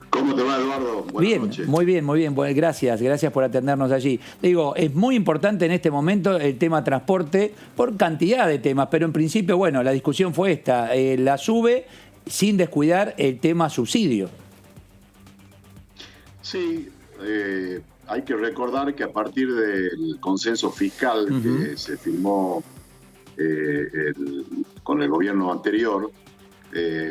¿Cómo te va, Eduardo? Buenas Bien, noches. muy bien. Bueno, gracias por atendernos allí. Digo, es muy importante en este momento el tema transporte por cantidad de temas, pero en principio, bueno, la discusión fue esta, la SUBE sin descuidar el tema subsidio. Sí, hay que recordar que a partir del consenso fiscal que se firmó con el gobierno anterior,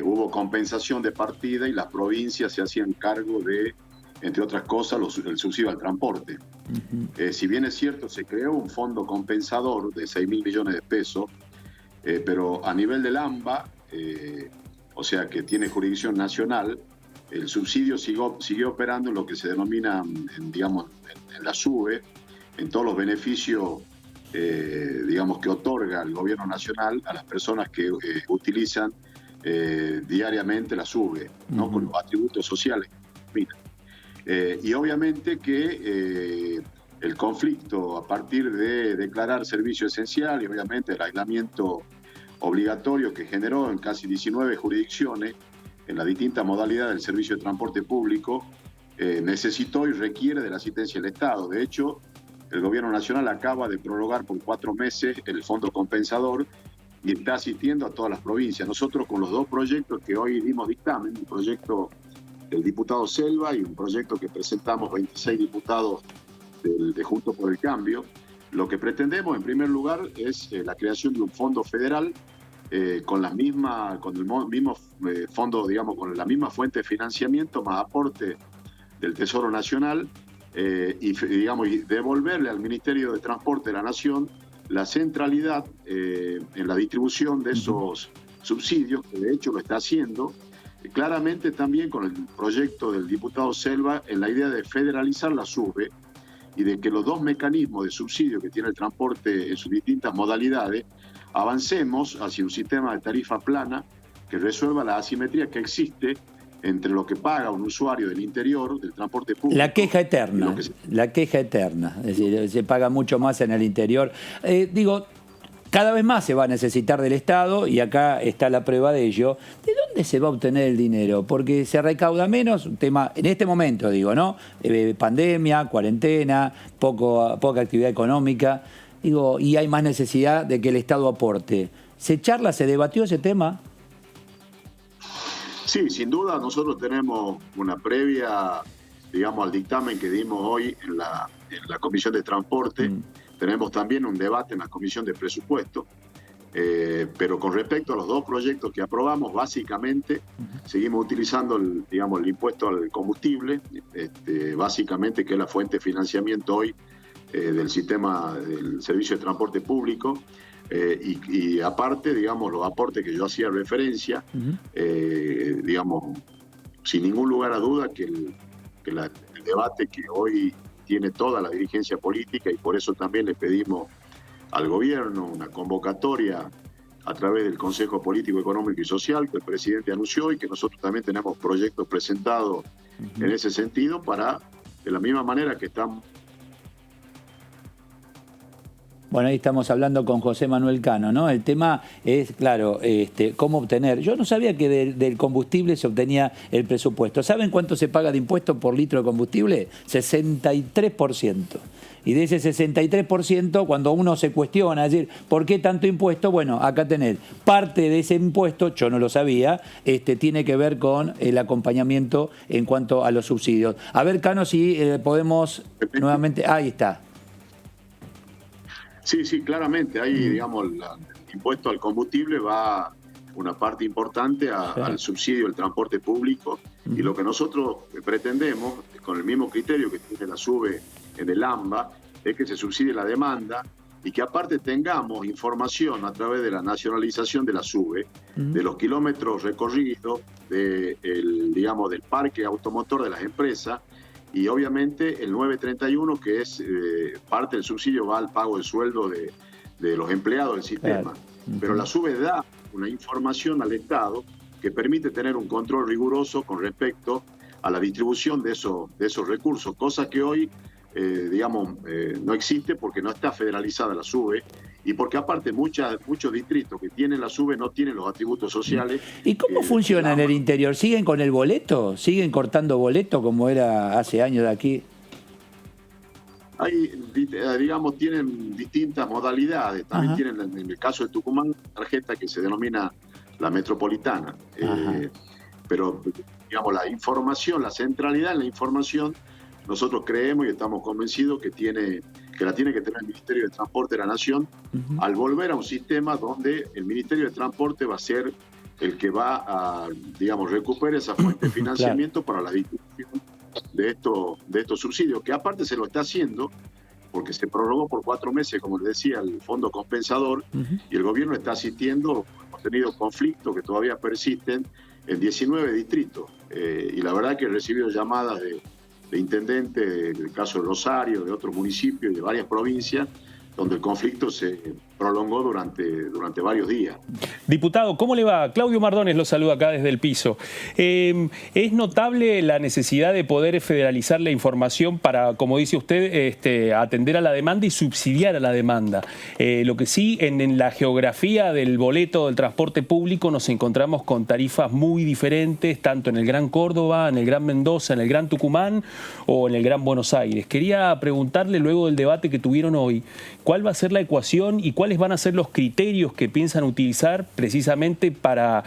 hubo compensación de partida y las provincias se hacían cargo de, entre otras cosas, el subsidio al transporte. Si bien es cierto, se creó un fondo compensador de 6.000 millones de pesos, pero a nivel del AMBA, o sea que tiene jurisdicción nacional, el subsidio siguió operando en lo que se denomina, digamos, en la SUBE, en todos los beneficios, digamos, que otorga el gobierno nacional a las personas que utilizan diariamente la SUBE, ¿no? Con los atributos sociales. Y obviamente que el conflicto a partir de declarar servicio esencial y obviamente el aislamiento obligatorio que generó en casi 19 jurisdicciones en la distinta modalidad del servicio de transporte público, necesitó y requiere de la asistencia del Estado. De hecho, el Gobierno Nacional acaba de prorrogar por 4 meses el fondo compensador y está asistiendo a todas las provincias. Nosotros con los dos proyectos que hoy dimos dictamen, un proyecto del diputado Selva y un proyecto que presentamos 26 diputados de Juntos por el Cambio, lo que pretendemos en primer lugar es la creación de un fondo federal con el mismo fondo, digamos, con la misma fuente de financiamiento más aporte del Tesoro Nacional, y devolverle al Ministerio de Transporte de la Nación la centralidad en la distribución de esos subsidios, que de hecho lo está haciendo, claramente también con el proyecto del diputado Selva en la idea de federalizar la SUBE y de que los dos mecanismos de subsidio que tiene el transporte en sus distintas modalidades, avancemos hacia un sistema de tarifa plana que resuelva la asimetría que existe entre lo que paga un usuario del interior, del transporte público. La queja eterna, la queja eterna. Es decir, se paga mucho más en el interior. Cada vez más se va a necesitar del Estado y acá está la prueba de ello. ¿De dónde se va a obtener el dinero? Porque se recauda menos, un tema en este momento, ¿no? Pandemia, cuarentena, poca actividad económica, y hay más necesidad de que el Estado aporte. ¿Se debatió ese tema? Sí, sin duda nosotros tenemos una previa, al dictamen que dimos hoy en la Comisión de Transporte. Tenemos también un debate en la Comisión de Presupuesto, pero con respecto a los dos proyectos que aprobamos, básicamente seguimos utilizando el impuesto al combustible, básicamente que es la fuente de financiamiento hoy del sistema del servicio de transporte público. Y aparte, los aportes que yo hacía referencia, sin ningún lugar a duda que el debate que hoy tiene toda la dirigencia política, y por eso también le pedimos al gobierno una convocatoria a través del Consejo Político, Económico y Social que el presidente anunció, y que nosotros también tenemos proyectos presentados en ese sentido para, de la misma manera que estamos. Bueno, ahí estamos hablando con José Manuel Cano, ¿no? El tema es, claro, cómo obtener. Yo no sabía que del combustible se obtenía el presupuesto. ¿Saben cuánto se paga de impuesto por litro de combustible? 63%. Y de ese 63%, cuando uno se cuestiona, es decir, ¿por qué tanto impuesto? Bueno, acá tenés parte de ese impuesto, yo no lo sabía, tiene que ver con el acompañamiento en cuanto a los subsidios. A ver, Cano, si podemos nuevamente... Ahí está. Sí, claramente. Ahí, el impuesto al combustible va una parte importante al subsidio del transporte público. Y lo que nosotros pretendemos, con el mismo criterio que tiene la SUBE en el AMBA, es que se subsidie la demanda y que aparte tengamos información a través de la nacionalización de la SUBE, de los kilómetros recorridos, del parque automotor de las empresas. Y obviamente el 931, que es parte del subsidio, va al pago del sueldo de los empleados del sistema. Claro. Pero la SUBE da una información al Estado que permite tener un control riguroso con respecto a la distribución de esos recursos, cosa que hoy, no existe porque no está federalizada la SUBE. Y porque aparte muchos distritos que tienen la SUBE no tienen los atributos sociales. ¿Y cómo funciona en el interior? ¿Siguen con el boleto? ¿Siguen cortando boleto como era hace años de aquí? Hay, tienen distintas modalidades. También tienen, en el caso de Tucumán, tarjeta que se denomina la metropolitana. Pero, la información, la centralidad en la información, nosotros creemos y estamos convencidos que la tiene que tener el Ministerio de Transporte de la Nación, al volver a un sistema donde el Ministerio de Transporte va a ser el que va a, recuperar esa fuente de financiamiento para la distribución de estos subsidios, que aparte se lo está haciendo porque se prorrogó por 4 meses, como les decía, el fondo compensador, y el gobierno está asistiendo. Hemos tenido conflictos que todavía persisten en 19 distritos, y la verdad que he recibido llamadas de intendentes, del caso de Rosario, de otros municipios y de varias provincias, donde el conflicto se prolongó durante varios días. Diputado, ¿cómo le va? Claudio Mardones lo saluda acá desde el piso. Es notable la necesidad de poder federalizar la información para, como dice usted, atender a la demanda y subsidiar a la demanda. Lo que sí, en la geografía del boleto del transporte público nos encontramos con tarifas muy diferentes, tanto en el Gran Córdoba, en el Gran Mendoza, en el Gran Tucumán o en el Gran Buenos Aires. Quería preguntarle, luego del debate que tuvieron hoy, ¿cuál va a ser la ecuación y cuáles van a ser los criterios que piensan utilizar precisamente para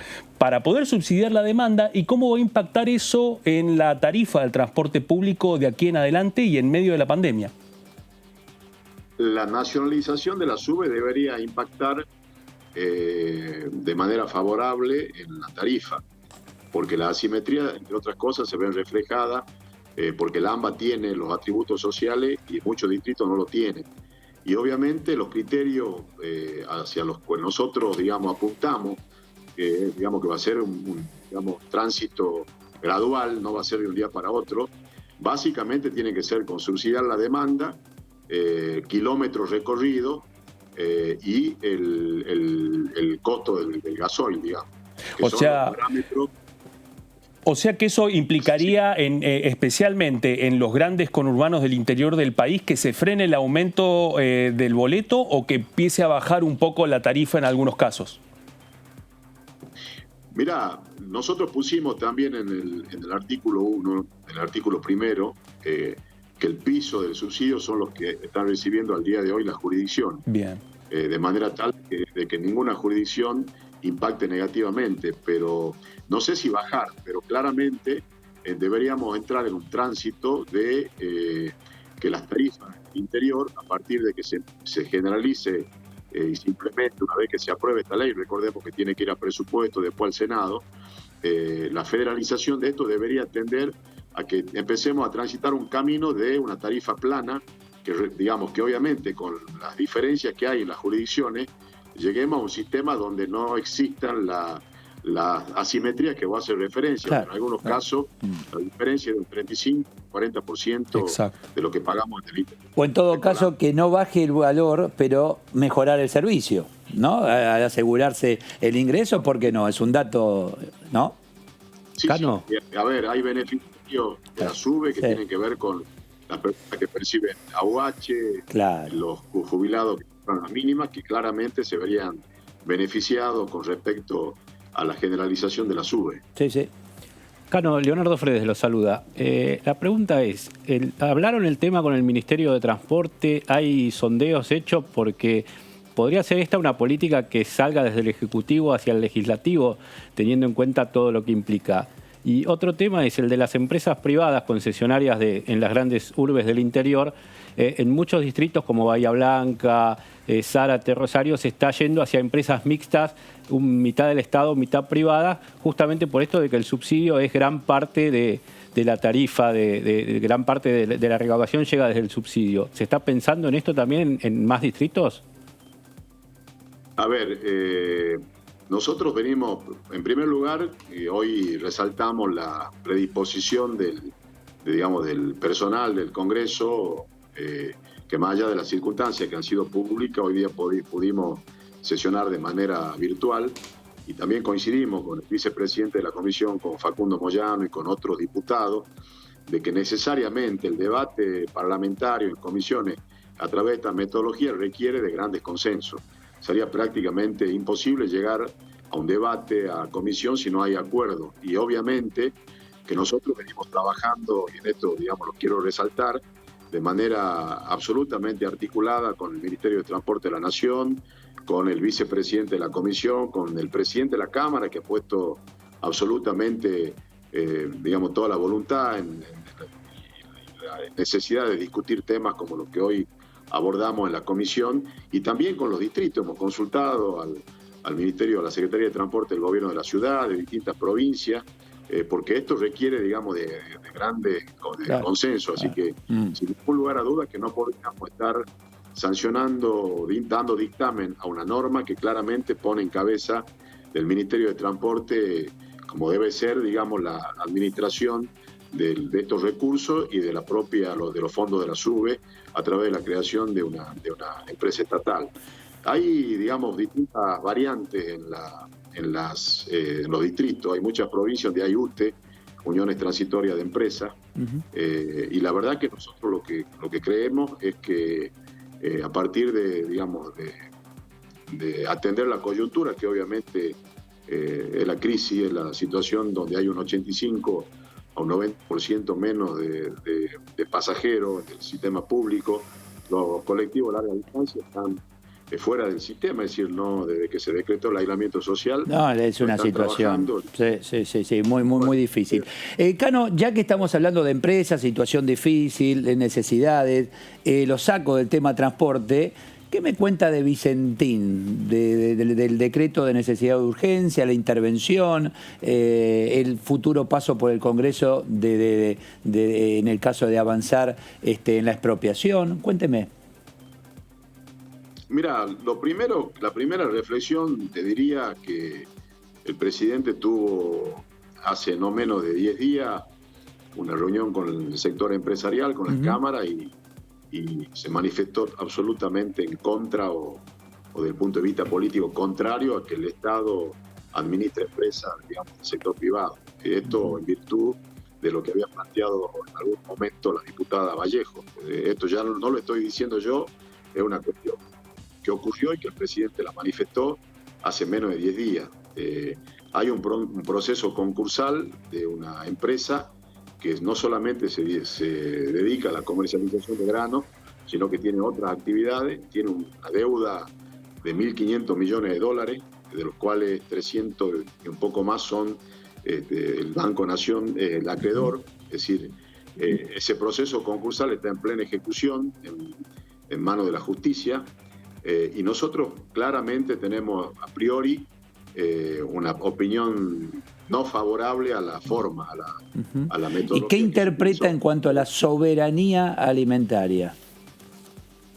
poder subsidiar la demanda y cómo va a impactar eso en la tarifa del transporte público de aquí en adelante y en medio de la pandemia? La nacionalización de la SUBE debería impactar de manera favorable en la tarifa, porque la asimetría, entre otras cosas, se ve reflejada porque el AMBA tiene los atributos sociales y muchos distritos no lo tienen. Y obviamente los criterios hacia los que nosotros, digamos, apuntamos, digamos que va a ser un tránsito gradual, no va a ser de un día para otro, básicamente tiene que ser con subsidiar la demanda, kilómetros recorridos y el costo del gasoil, digamos. O sea que eso implicaría, especialmente en los grandes conurbanos del interior del país, que se frene el aumento del boleto o que empiece a bajar un poco la tarifa en algunos casos. Mirá, nosotros pusimos también en el artículo 1, en el artículo primero, que el piso del subsidio son los que están recibiendo al día de hoy la jurisdicción. Bien. De manera tal de que ninguna jurisdicción impacte negativamente, pero no sé si bajar, pero claramente deberíamos entrar en un tránsito de que las tarifas interior, a partir de que se generalice y se implemente una vez que se apruebe esta ley, recordemos que tiene que ir a presupuesto, después al Senado, la federalización de esto debería tender a que empecemos a transitar un camino de una tarifa plana, que digamos que obviamente con las diferencias que hay en las jurisdicciones, lleguemos a un sistema donde no existan las asimetrías que voy a hacer referencia. Claro, en algunos casos, la diferencia es de un 35-40% de lo que pagamos en el IPE. O en todo caso, que no baje el valor, pero mejorar el servicio, ¿no? Al asegurarse el ingreso, porque no, es un dato, ¿no? Sí, Cano. Sí. A ver, hay beneficios de la SUBE que tienen que ver con las personas que perciben AUH, los jubilados que cobran las mínimas, que claramente se verían beneficiados con respecto a la generalización de la SUBE. Sí, sí. Cano, Leonardo Fredes lo saluda. La pregunta es, ¿hablaron el tema con el Ministerio de Transporte? ¿Hay sondeos hechos? Porque podría ser esta una política que salga desde el Ejecutivo hacia el Legislativo, teniendo en cuenta todo lo que implica. Y otro tema es el de las empresas privadas concesionarias en las grandes urbes del interior. En muchos distritos como Bahía Blanca, Zárate, Rosario, se está yendo hacia empresas mixtas, mitad del Estado, mitad privada, justamente por esto de que el subsidio es gran parte de la tarifa, gran parte de la recaudación llega desde el subsidio. ¿Se está pensando en esto también en más distritos? A ver, nosotros venimos, en primer lugar, hoy resaltamos la predisposición del personal del Congreso, que más allá de las circunstancias que han sido públicas, hoy día pudimos sesionar de manera virtual y también coincidimos con el vicepresidente de la Comisión, con Facundo Moyano y con otros diputados, de que necesariamente el debate parlamentario en comisiones a través de esta metodología requiere de grandes consensos. Sería prácticamente imposible llegar a un debate, a comisión, si no hay acuerdo. Y obviamente que nosotros venimos trabajando, y en esto, digamos, lo quiero resaltar, de manera absolutamente articulada con el Ministerio de Transporte de la Nación, con el vicepresidente de la Comisión, con el presidente de la Cámara, que ha puesto absolutamente, digamos, toda la voluntad en la necesidad de discutir temas como los que hoy abordamos en la comisión, y también con los distritos. Hemos consultado al Ministerio, a la Secretaría de Transporte del Gobierno de la Ciudad, de distintas provincias, porque esto requiere, digamos, de grande consenso. Así que, sin ningún lugar a dudas, que no podríamos estar sancionando, dando dictamen a una norma que claramente pone en cabeza del Ministerio de Transporte, como debe ser, digamos, la administración de estos recursos y de la propia, de los fondos de la SUBE, a través de la creación de una empresa estatal. Hay, digamos, distintas variantes en los distritos. Hay muchas provincias donde hay UTE, uniones transitorias de empresas, y la verdad que nosotros lo que creemos es que a partir de atender la coyuntura, que obviamente es la crisis, es la situación donde hay un 85 a un 90% menos de pasajeros del sistema público, los colectivos de larga distancia están fuera del sistema, es decir, no desde que se decretó el aislamiento social. No, es una situación sí, muy difícil. Cano, ya que estamos hablando de empresas, situación difícil, de necesidades, lo saco del tema transporte, ¿Qué me cuenta de Vicentín, del decreto de necesidad de urgencia, la intervención, el futuro paso por el Congreso en el caso de avanzar en la expropiación? Cuénteme. Mira, la primera reflexión te diría que el presidente tuvo hace no menos de 10 días una reunión con el sector empresarial, con la Cámara, y se manifestó absolutamente en contra o desde el punto de vista político contrario a que el Estado administre empresas, digamos, del sector privado. Esto en virtud de lo que había planteado en algún momento la diputada Vallejo. Esto ya no lo estoy diciendo yo, es una cuestión que ocurrió y que el presidente la manifestó hace menos de 10 días. Hay un proceso concursal de una empresa que no solamente se dedica a la comercialización de grano, sino que tiene otras actividades, tiene una deuda de 1.500 millones de dólares, de los cuales 300 y un poco más son el Banco Nación, el acreedor. Es decir, ese proceso concursal está en plena ejecución, en manos de la justicia, y nosotros claramente tenemos a priori una opinión no favorable a la forma, a la metodología. ¿Y qué interpreta en cuanto a la soberanía alimentaria?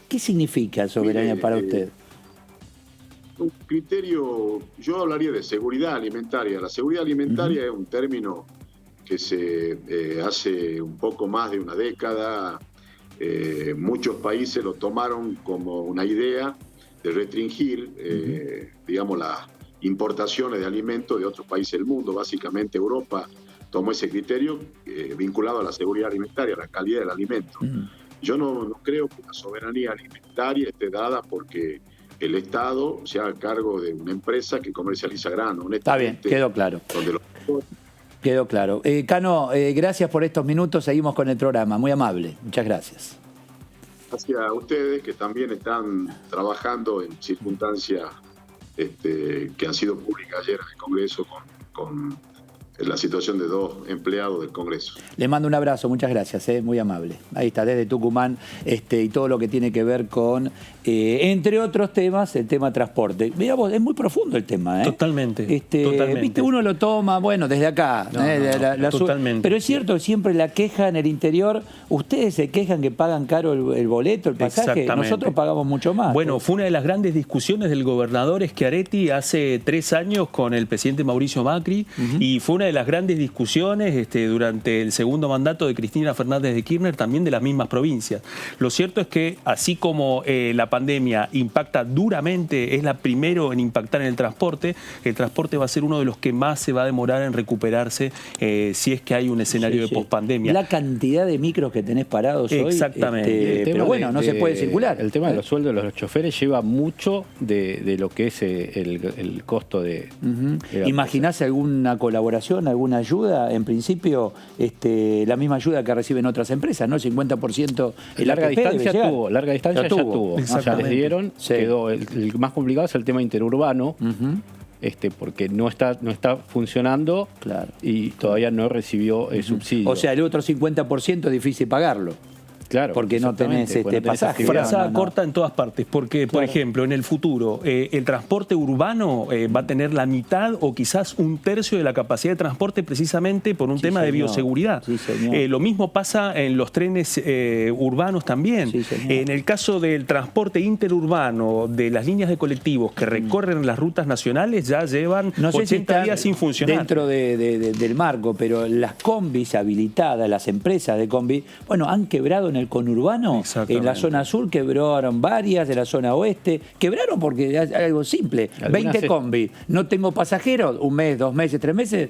¿Qué significa soberanía para usted? Un criterio, yo hablaría de seguridad alimentaria. La seguridad alimentaria es un término que se hace un poco más de una década. Muchos países lo tomaron como una idea de restringir, digamos, las importaciones de alimentos de otros países del mundo. Básicamente Europa tomó ese criterio vinculado a la seguridad alimentaria, a la calidad del alimento. Yo no creo que la soberanía alimentaria esté dada porque el Estado se haga cargo de una empresa que comercializa grano. Está bien, quedó claro. Quedó claro. Cano, gracias por estos minutos. Seguimos con el programa. Muy amable. Muchas gracias. Gracias a ustedes que también están trabajando en circunstancias que han sido públicas ayer en el Congreso con la situación de 2 empleados del Congreso. Le mando un abrazo, muchas gracias, muy amable. Ahí está, desde Tucumán, y todo lo que tiene que ver con, entre otros temas, el tema transporte. Mirá vos, es muy profundo el tema, Totalmente, totalmente. Viste, uno lo toma, bueno, desde acá. Totalmente. Pero es cierto, siempre la queja en el interior, ustedes se quejan que pagan caro el boleto, el pasaje, nosotros pagamos mucho más. Bueno, fue una de las grandes discusiones del gobernador Schiaretti hace 3 años con el presidente Mauricio Macri, y fue una de las grandes discusiones durante el segundo mandato de Cristina Fernández de Kirchner, también de las mismas provincias. Lo cierto es que así como la pandemia impacta duramente, es la primero en impactar en el transporte va a ser uno de los que más se va a demorar en recuperarse si es que hay un escenario de pospandemia. La cantidad de micros que tenés parados hoy. Exactamente. Pero bueno, no se puede circular. El tema de los sueldos de los choferes lleva mucho de lo que es el costo de... ¿Imaginás alguna colaboración, alguna ayuda? En principio, la misma ayuda que reciben otras empresas, ¿no? El 50% en larga distancia tuvo. Larga distancia ya tuvo. Ya les dieron. Sí. Quedó el más complicado es el tema interurbano, porque no está funcionando, claro, y todavía no recibió subsidio. O sea, el otro 50% es difícil pagarlo. Claro, porque no tenés pasaje. Frazada corta en todas partes, porque, por ejemplo, en el futuro, el transporte urbano va a tener la mitad o quizás 1/3 de la capacidad de transporte precisamente por un tema de bioseguridad. Lo mismo pasa en los trenes urbanos también. En el caso del transporte interurbano, de las líneas de colectivos que recorren las rutas nacionales, ya llevan 80 días sin funcionar. Dentro del marco, pero las combis habilitadas, las empresas de combi, bueno, han quebrado en el conurbano. En la zona sur quebraron varias, de la zona oeste. Quebraron porque es algo simple. 20 combi, no tengo pasajeros, 1 mes, 2 meses, 3 meses.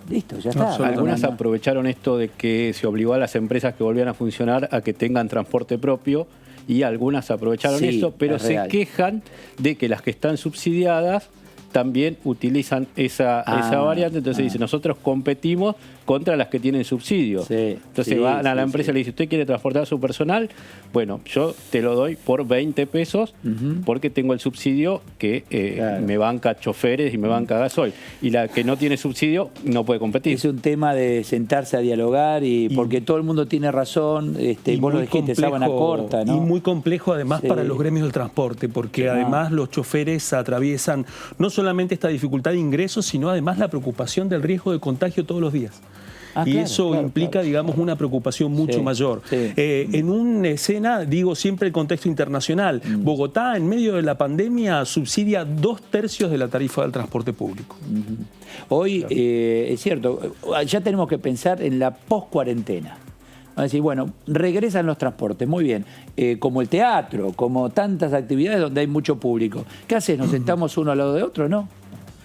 Listo, ya está. Algunas aprovecharon esto de que se obligó a las empresas que volvían a funcionar a que tengan transporte propio, y algunas aprovecharon eso, pero se quejan de que las que están subsidiadas también utilizan esa variante. Entonces dice, nosotros competimos contra las que tienen subsidio. Sí, Entonces sí, van a la sí, empresa sí. y le dice, ¿usted quiere transportar a su personal? Bueno, yo te lo doy por 20 pesos porque tengo el subsidio que Claro. me banca choferes y me banca gasoil. Y la que no tiene subsidio no puede competir. Es un tema de sentarse a dialogar y porque todo el mundo tiene razón, y vos lo muy dijiste, sábana corta, ¿no? Y muy complejo además Sí. para los gremios del transporte, porque además los choferes atraviesan no solamente esta dificultad de ingresos, sino además la preocupación del riesgo de contagio todos los días. Y Claro, eso claro, implica, claro. digamos, una preocupación mucho Sí, mayor. sí. En una escena, digo siempre el contexto internacional, Bogotá en medio de la pandemia subsidia 2/3 de la tarifa del transporte público. Hoy, es cierto, ya tenemos que pensar en la post-cuarentena. Vamos a decir, bueno, regresan los transportes, muy bien, como el teatro, como tantas actividades donde hay mucho público. ¿Qué haces? ¿Nos sentamos uno al lado de otro? No.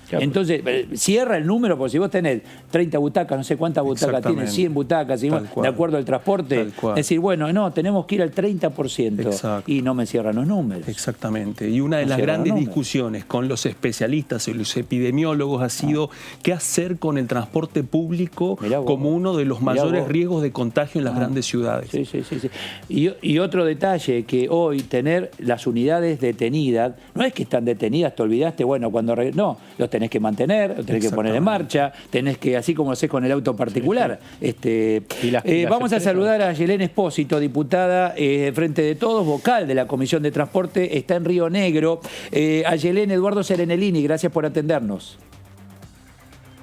Claro. Entonces, cierra el número, porque si vos tenés 30 butacas, no sé cuántas butacas Exactamente. tienen, 100 butacas, y Tal cual. de acuerdo al transporte, Tal cual. es decir, bueno, no, tenemos que ir al 30%, Exacto. y no me cierran los números. Exactamente. Y una de No las cierra grandes números. discusiones con los especialistas y los epidemiólogos ha sido qué hacer con el transporte público Mirá vos. como uno de los Mirá mayores vos. riesgos de contagio en las grandes ciudades. Sí, sí, sí. Sí. Y otro detalle, que hoy tener las unidades detenidas, no es que están detenidas, te olvidaste, bueno, cuando... No, los tenés que mantener, los tenés que poner en marcha, tenés que, así como haces con el auto particular. Y las Vamos a empresas. saludar a Yelén Espósito, diputada Frente de Todos, vocal de la Comisión de Transporte, está en Río Negro. A Yelén, Eduardo Serenellini, gracias por atendernos.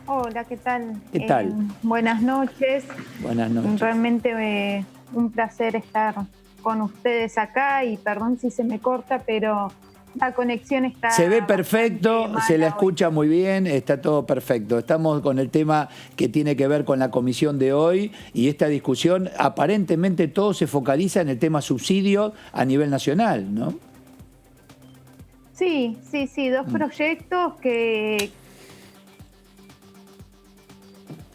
Hola, ¿qué tal? ¿Qué tal? Buenas noches. Buenas noches. Realmente un placer estar con ustedes acá y perdón si se me corta, pero la conexión está... Se ve perfecto, bastante se la mala escucha muy bien, está todo perfecto. Estamos con el tema que tiene que ver con la comisión de hoy y esta discusión, aparentemente todo se focaliza en el tema subsidio a nivel nacional, ¿no? hoy. Sí, dos proyectos que...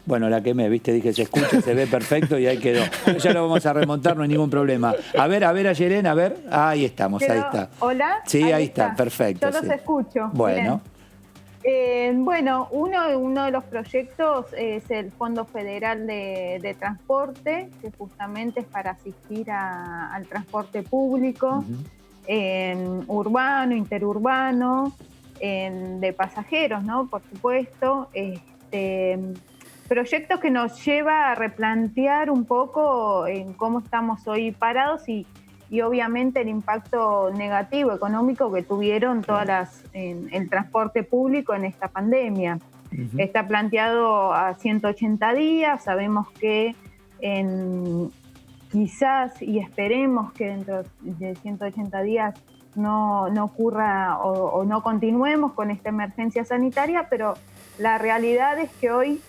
Bueno, la quemé, viste, dije, se escucha, se ve perfecto y ahí quedó. Pero ya lo vamos a remontar, no hay ningún problema. A ver, a Yelén, a ver. Ahí estamos, ahí está. ¿Hola? Sí, ahí está, perfecto. Yo los sí. escucho. Bueno. Bien. Bueno, uno de los proyectos es el Fondo Federal de Transporte, que justamente es para asistir al transporte público, urbano, interurbano, de pasajeros, ¿no? Por supuesto. Proyectos que nos lleva a replantear un poco en cómo estamos hoy parados y obviamente el impacto negativo económico que tuvieron el transporte público en esta pandemia. Está planteado a 180 días, sabemos que quizás y esperemos que dentro de 180 días no ocurra o no continuemos con esta emergencia sanitaria, pero la realidad es que hoy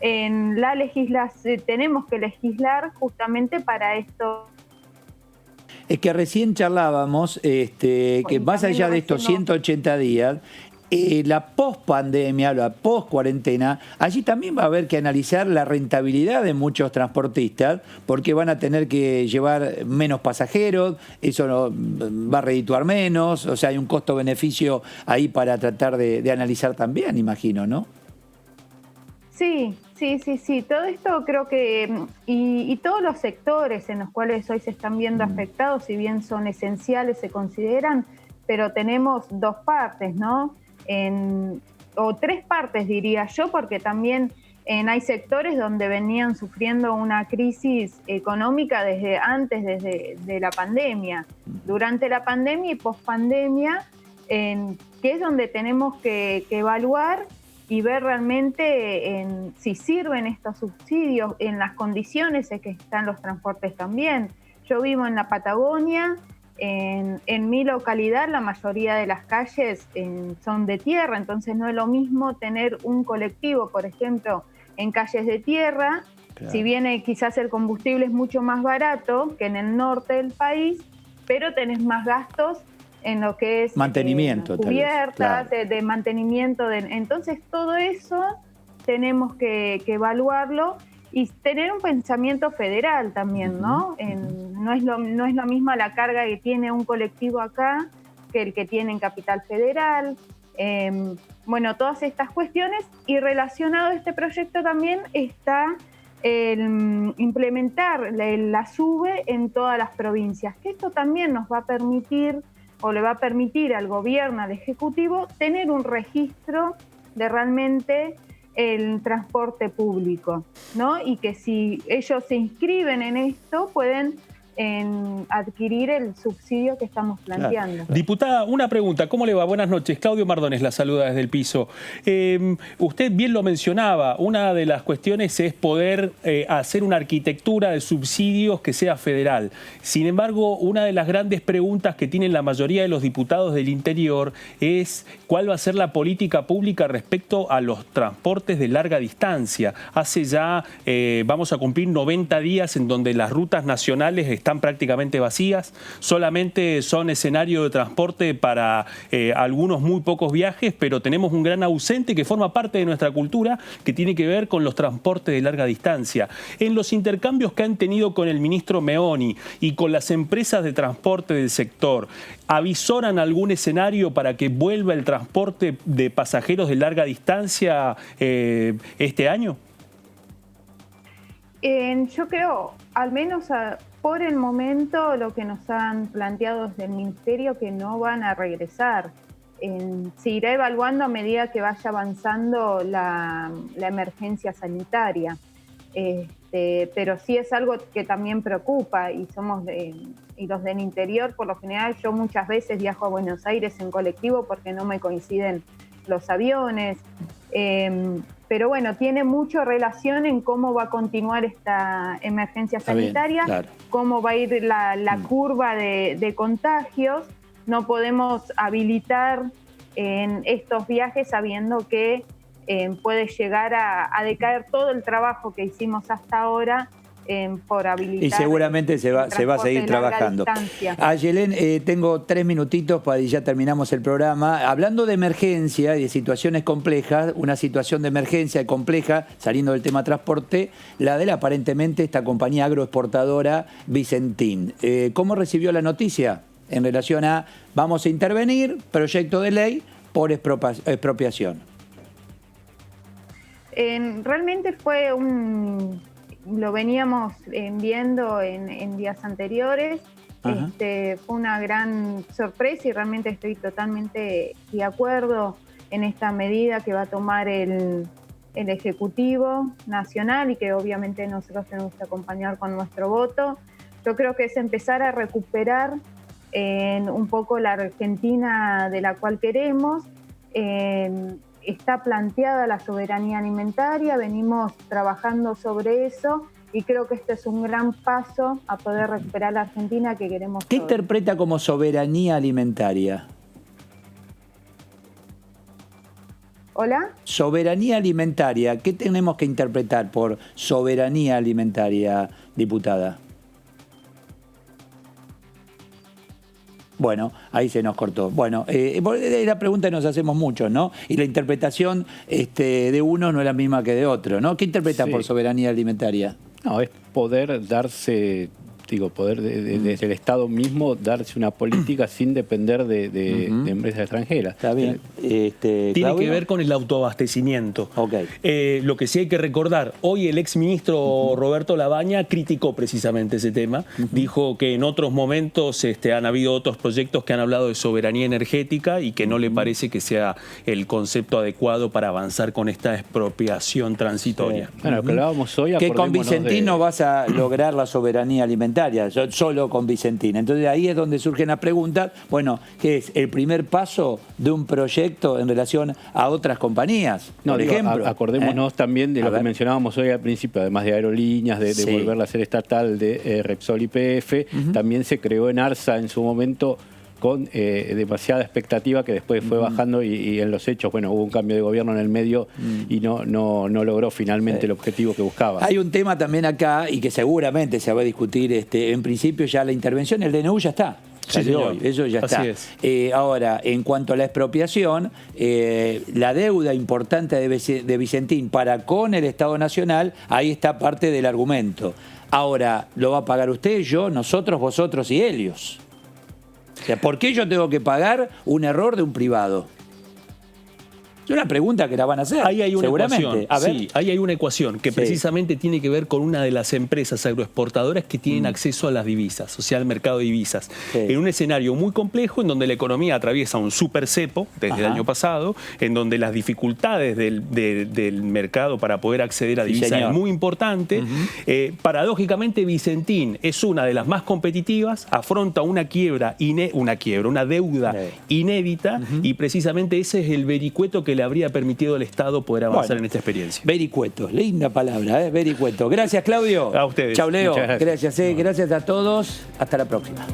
en la legislación tenemos que legislar justamente para esto. Es que recién charlábamos que más allá de estos 180 días, la post-pandemia, la post-cuarentena, allí también va a haber que analizar la rentabilidad de muchos transportistas, porque van a tener que llevar menos pasajeros, eso va a redituar menos, o sea, hay un costo-beneficio ahí para tratar de analizar también, imagino, ¿no? Sí. Todo esto creo que, y todos los sectores en los cuales hoy se están viendo afectados, si bien son esenciales, se consideran, pero tenemos dos partes, ¿no? O tres partes, diría yo, porque también hay sectores donde venían sufriendo una crisis económica desde antes de la pandemia, durante la pandemia y post-pandemia, que es donde tenemos que evaluar y ver realmente si sirven estos subsidios, en las condiciones en que están los transportes también. Yo vivo en la Patagonia, en mi localidad la mayoría de las calles son de tierra, entonces no es lo mismo tener un colectivo, por ejemplo, en calles de tierra, claro. Si bien quizás el combustible es mucho más barato que en el norte del país, pero tenés más gastos en lo que es mantenimiento, cubiertas, claro. de mantenimiento. Entonces todo eso tenemos que evaluarlo y tener un pensamiento federal también, ¿no? No es lo mismo la carga que tiene un colectivo acá que el que tiene en Capital Federal. Bueno, todas estas cuestiones, y relacionado a este proyecto también está implementar la SUBE en todas las provincias, que esto también nos va a permitir, o le va a permitir al gobierno, al Ejecutivo, tener un registro de realmente el transporte público, ¿no? Y que si ellos se inscriben en esto, pueden adquirir el subsidio que estamos planteando. Claro. Diputada, una pregunta. ¿Cómo le va? Buenas noches. Claudio Mardones la saluda desde el piso. Usted bien lo mencionaba, una de las cuestiones es poder hacer una arquitectura de subsidios que sea federal. Sin embargo, una de las grandes preguntas que tienen la mayoría de los diputados del interior es cuál va a ser la política pública respecto a los transportes de larga distancia. Hace ya, vamos a cumplir 90 días en donde las rutas nacionales están prácticamente vacías, solamente son escenario de transporte para algunos muy pocos viajes, pero tenemos un gran ausente que forma parte de nuestra cultura, que tiene que ver con los transportes de larga distancia. En los intercambios que han tenido con el ministro Meoni y con las empresas de transporte del sector, ¿avisoran algún escenario para que vuelva el transporte de pasajeros de larga distancia este año? Yo creo, al menos por el momento, lo que nos han planteado desde el Ministerio, que no van a regresar. Se irá evaluando a medida que vaya avanzando la emergencia sanitaria. Pero sí es algo que también preocupa, y y los del interior, por lo general, yo muchas veces viajo a Buenos Aires en colectivo porque no me coinciden los aviones. Pero bueno, tiene mucha relación en cómo va a continuar esta emergencia sanitaria, claro. Cómo va a ir la curva de contagios. No podemos habilitar en estos viajes sabiendo que puede llegar a decaer todo el trabajo que hicimos hasta ahora por habilitar. Y seguramente se va a seguir trabajando. Ayelén, tengo 3 minutitos y ya terminamos el programa. Hablando de emergencia y de situaciones complejas, una situación de emergencia compleja, saliendo del tema transporte, la de aparentemente esta compañía agroexportadora Vicentín. ¿Cómo recibió la noticia en relación a vamos a intervenir, proyecto de ley por expropiación? Realmente fue lo veníamos viendo en días anteriores. Fue una gran sorpresa y realmente estoy totalmente de acuerdo en esta medida que va a tomar el Ejecutivo Nacional y que obviamente nosotros tenemos que acompañar con nuestro voto. Yo creo que es empezar a recuperar un poco la Argentina de la cual queremos. Está planteada la soberanía alimentaria, venimos trabajando sobre eso y creo que este es un gran paso a poder recuperar la Argentina que queremos. ¿Qué todos. interpreta como soberanía alimentaria? ¿Hola? Soberanía alimentaria, ¿qué tenemos que interpretar por soberanía alimentaria, diputada? Bueno, ahí se nos cortó. Bueno, es la pregunta que nos hacemos mucho, ¿no? Y la interpretación de uno no es la misma que de otro, ¿no? ¿Qué interpreta por soberanía alimentaria? No, es poder darse, poder desde el Estado mismo darse una política sin depender de empresas extranjeras. Está bien. Tiene que ver con el autoabastecimiento. Okay. Lo que sí hay que recordar, hoy el exministro Roberto Labaña criticó precisamente ese tema. Dijo que en otros momentos han habido otros proyectos que han hablado de soberanía energética y que no le parece que sea el concepto adecuado para avanzar con esta expropiación transitoria. Sí. Bueno, lo que hablábamos hoy, que con Vicentín no vas a lograr la soberanía alimentaria, solo con Vicentín. Entonces ahí es donde surgen las preguntas, bueno, ¿qué es el primer paso de un proyecto en relación a otras compañías? Por ejemplo. Acordémonos también de lo que mencionábamos hoy al principio, además de aerolíneas, de volverla a ser estatal, de Repsol y YPF, también se creó en ARSA en su momento con demasiada expectativa que después fue bajando y en los hechos, bueno, hubo un cambio de gobierno en el medio y no logró finalmente el objetivo que buscaba. Hay un tema también acá y que seguramente se va a discutir, en principio ya la intervención, el DNU ya está. Sí, hoy, eso ya Así está. es. Ahora, en cuanto a la expropiación, la deuda importante de Vicentín para con el Estado Nacional, ahí está parte del argumento. Ahora, ¿lo va a pagar usted, yo, nosotros, vosotros y Helios? O sea, ¿por qué yo tengo que pagar un error de un privado? Es una pregunta que la van a hacer, Ahí hay una seguramente. ecuación, A ver. sí, ahí hay una ecuación que precisamente tiene que ver con una de las empresas agroexportadoras que tienen acceso a las divisas, o sea, al mercado de divisas. En un escenario muy complejo en donde la economía atraviesa un super cepo desde el año pasado, en donde las dificultades del mercado para poder acceder a divisas es muy importante. Paradójicamente, Vicentín es una de las más competitivas, afronta una deuda inédita y precisamente ese es el vericueto que le habría permitido al Estado poder avanzar en esta experiencia. Vericueto, linda palabra, vericueto. Gracias, Claudio. A ustedes. Chau, Leo. Muchas gracias. Gracias a todos. Hasta la próxima.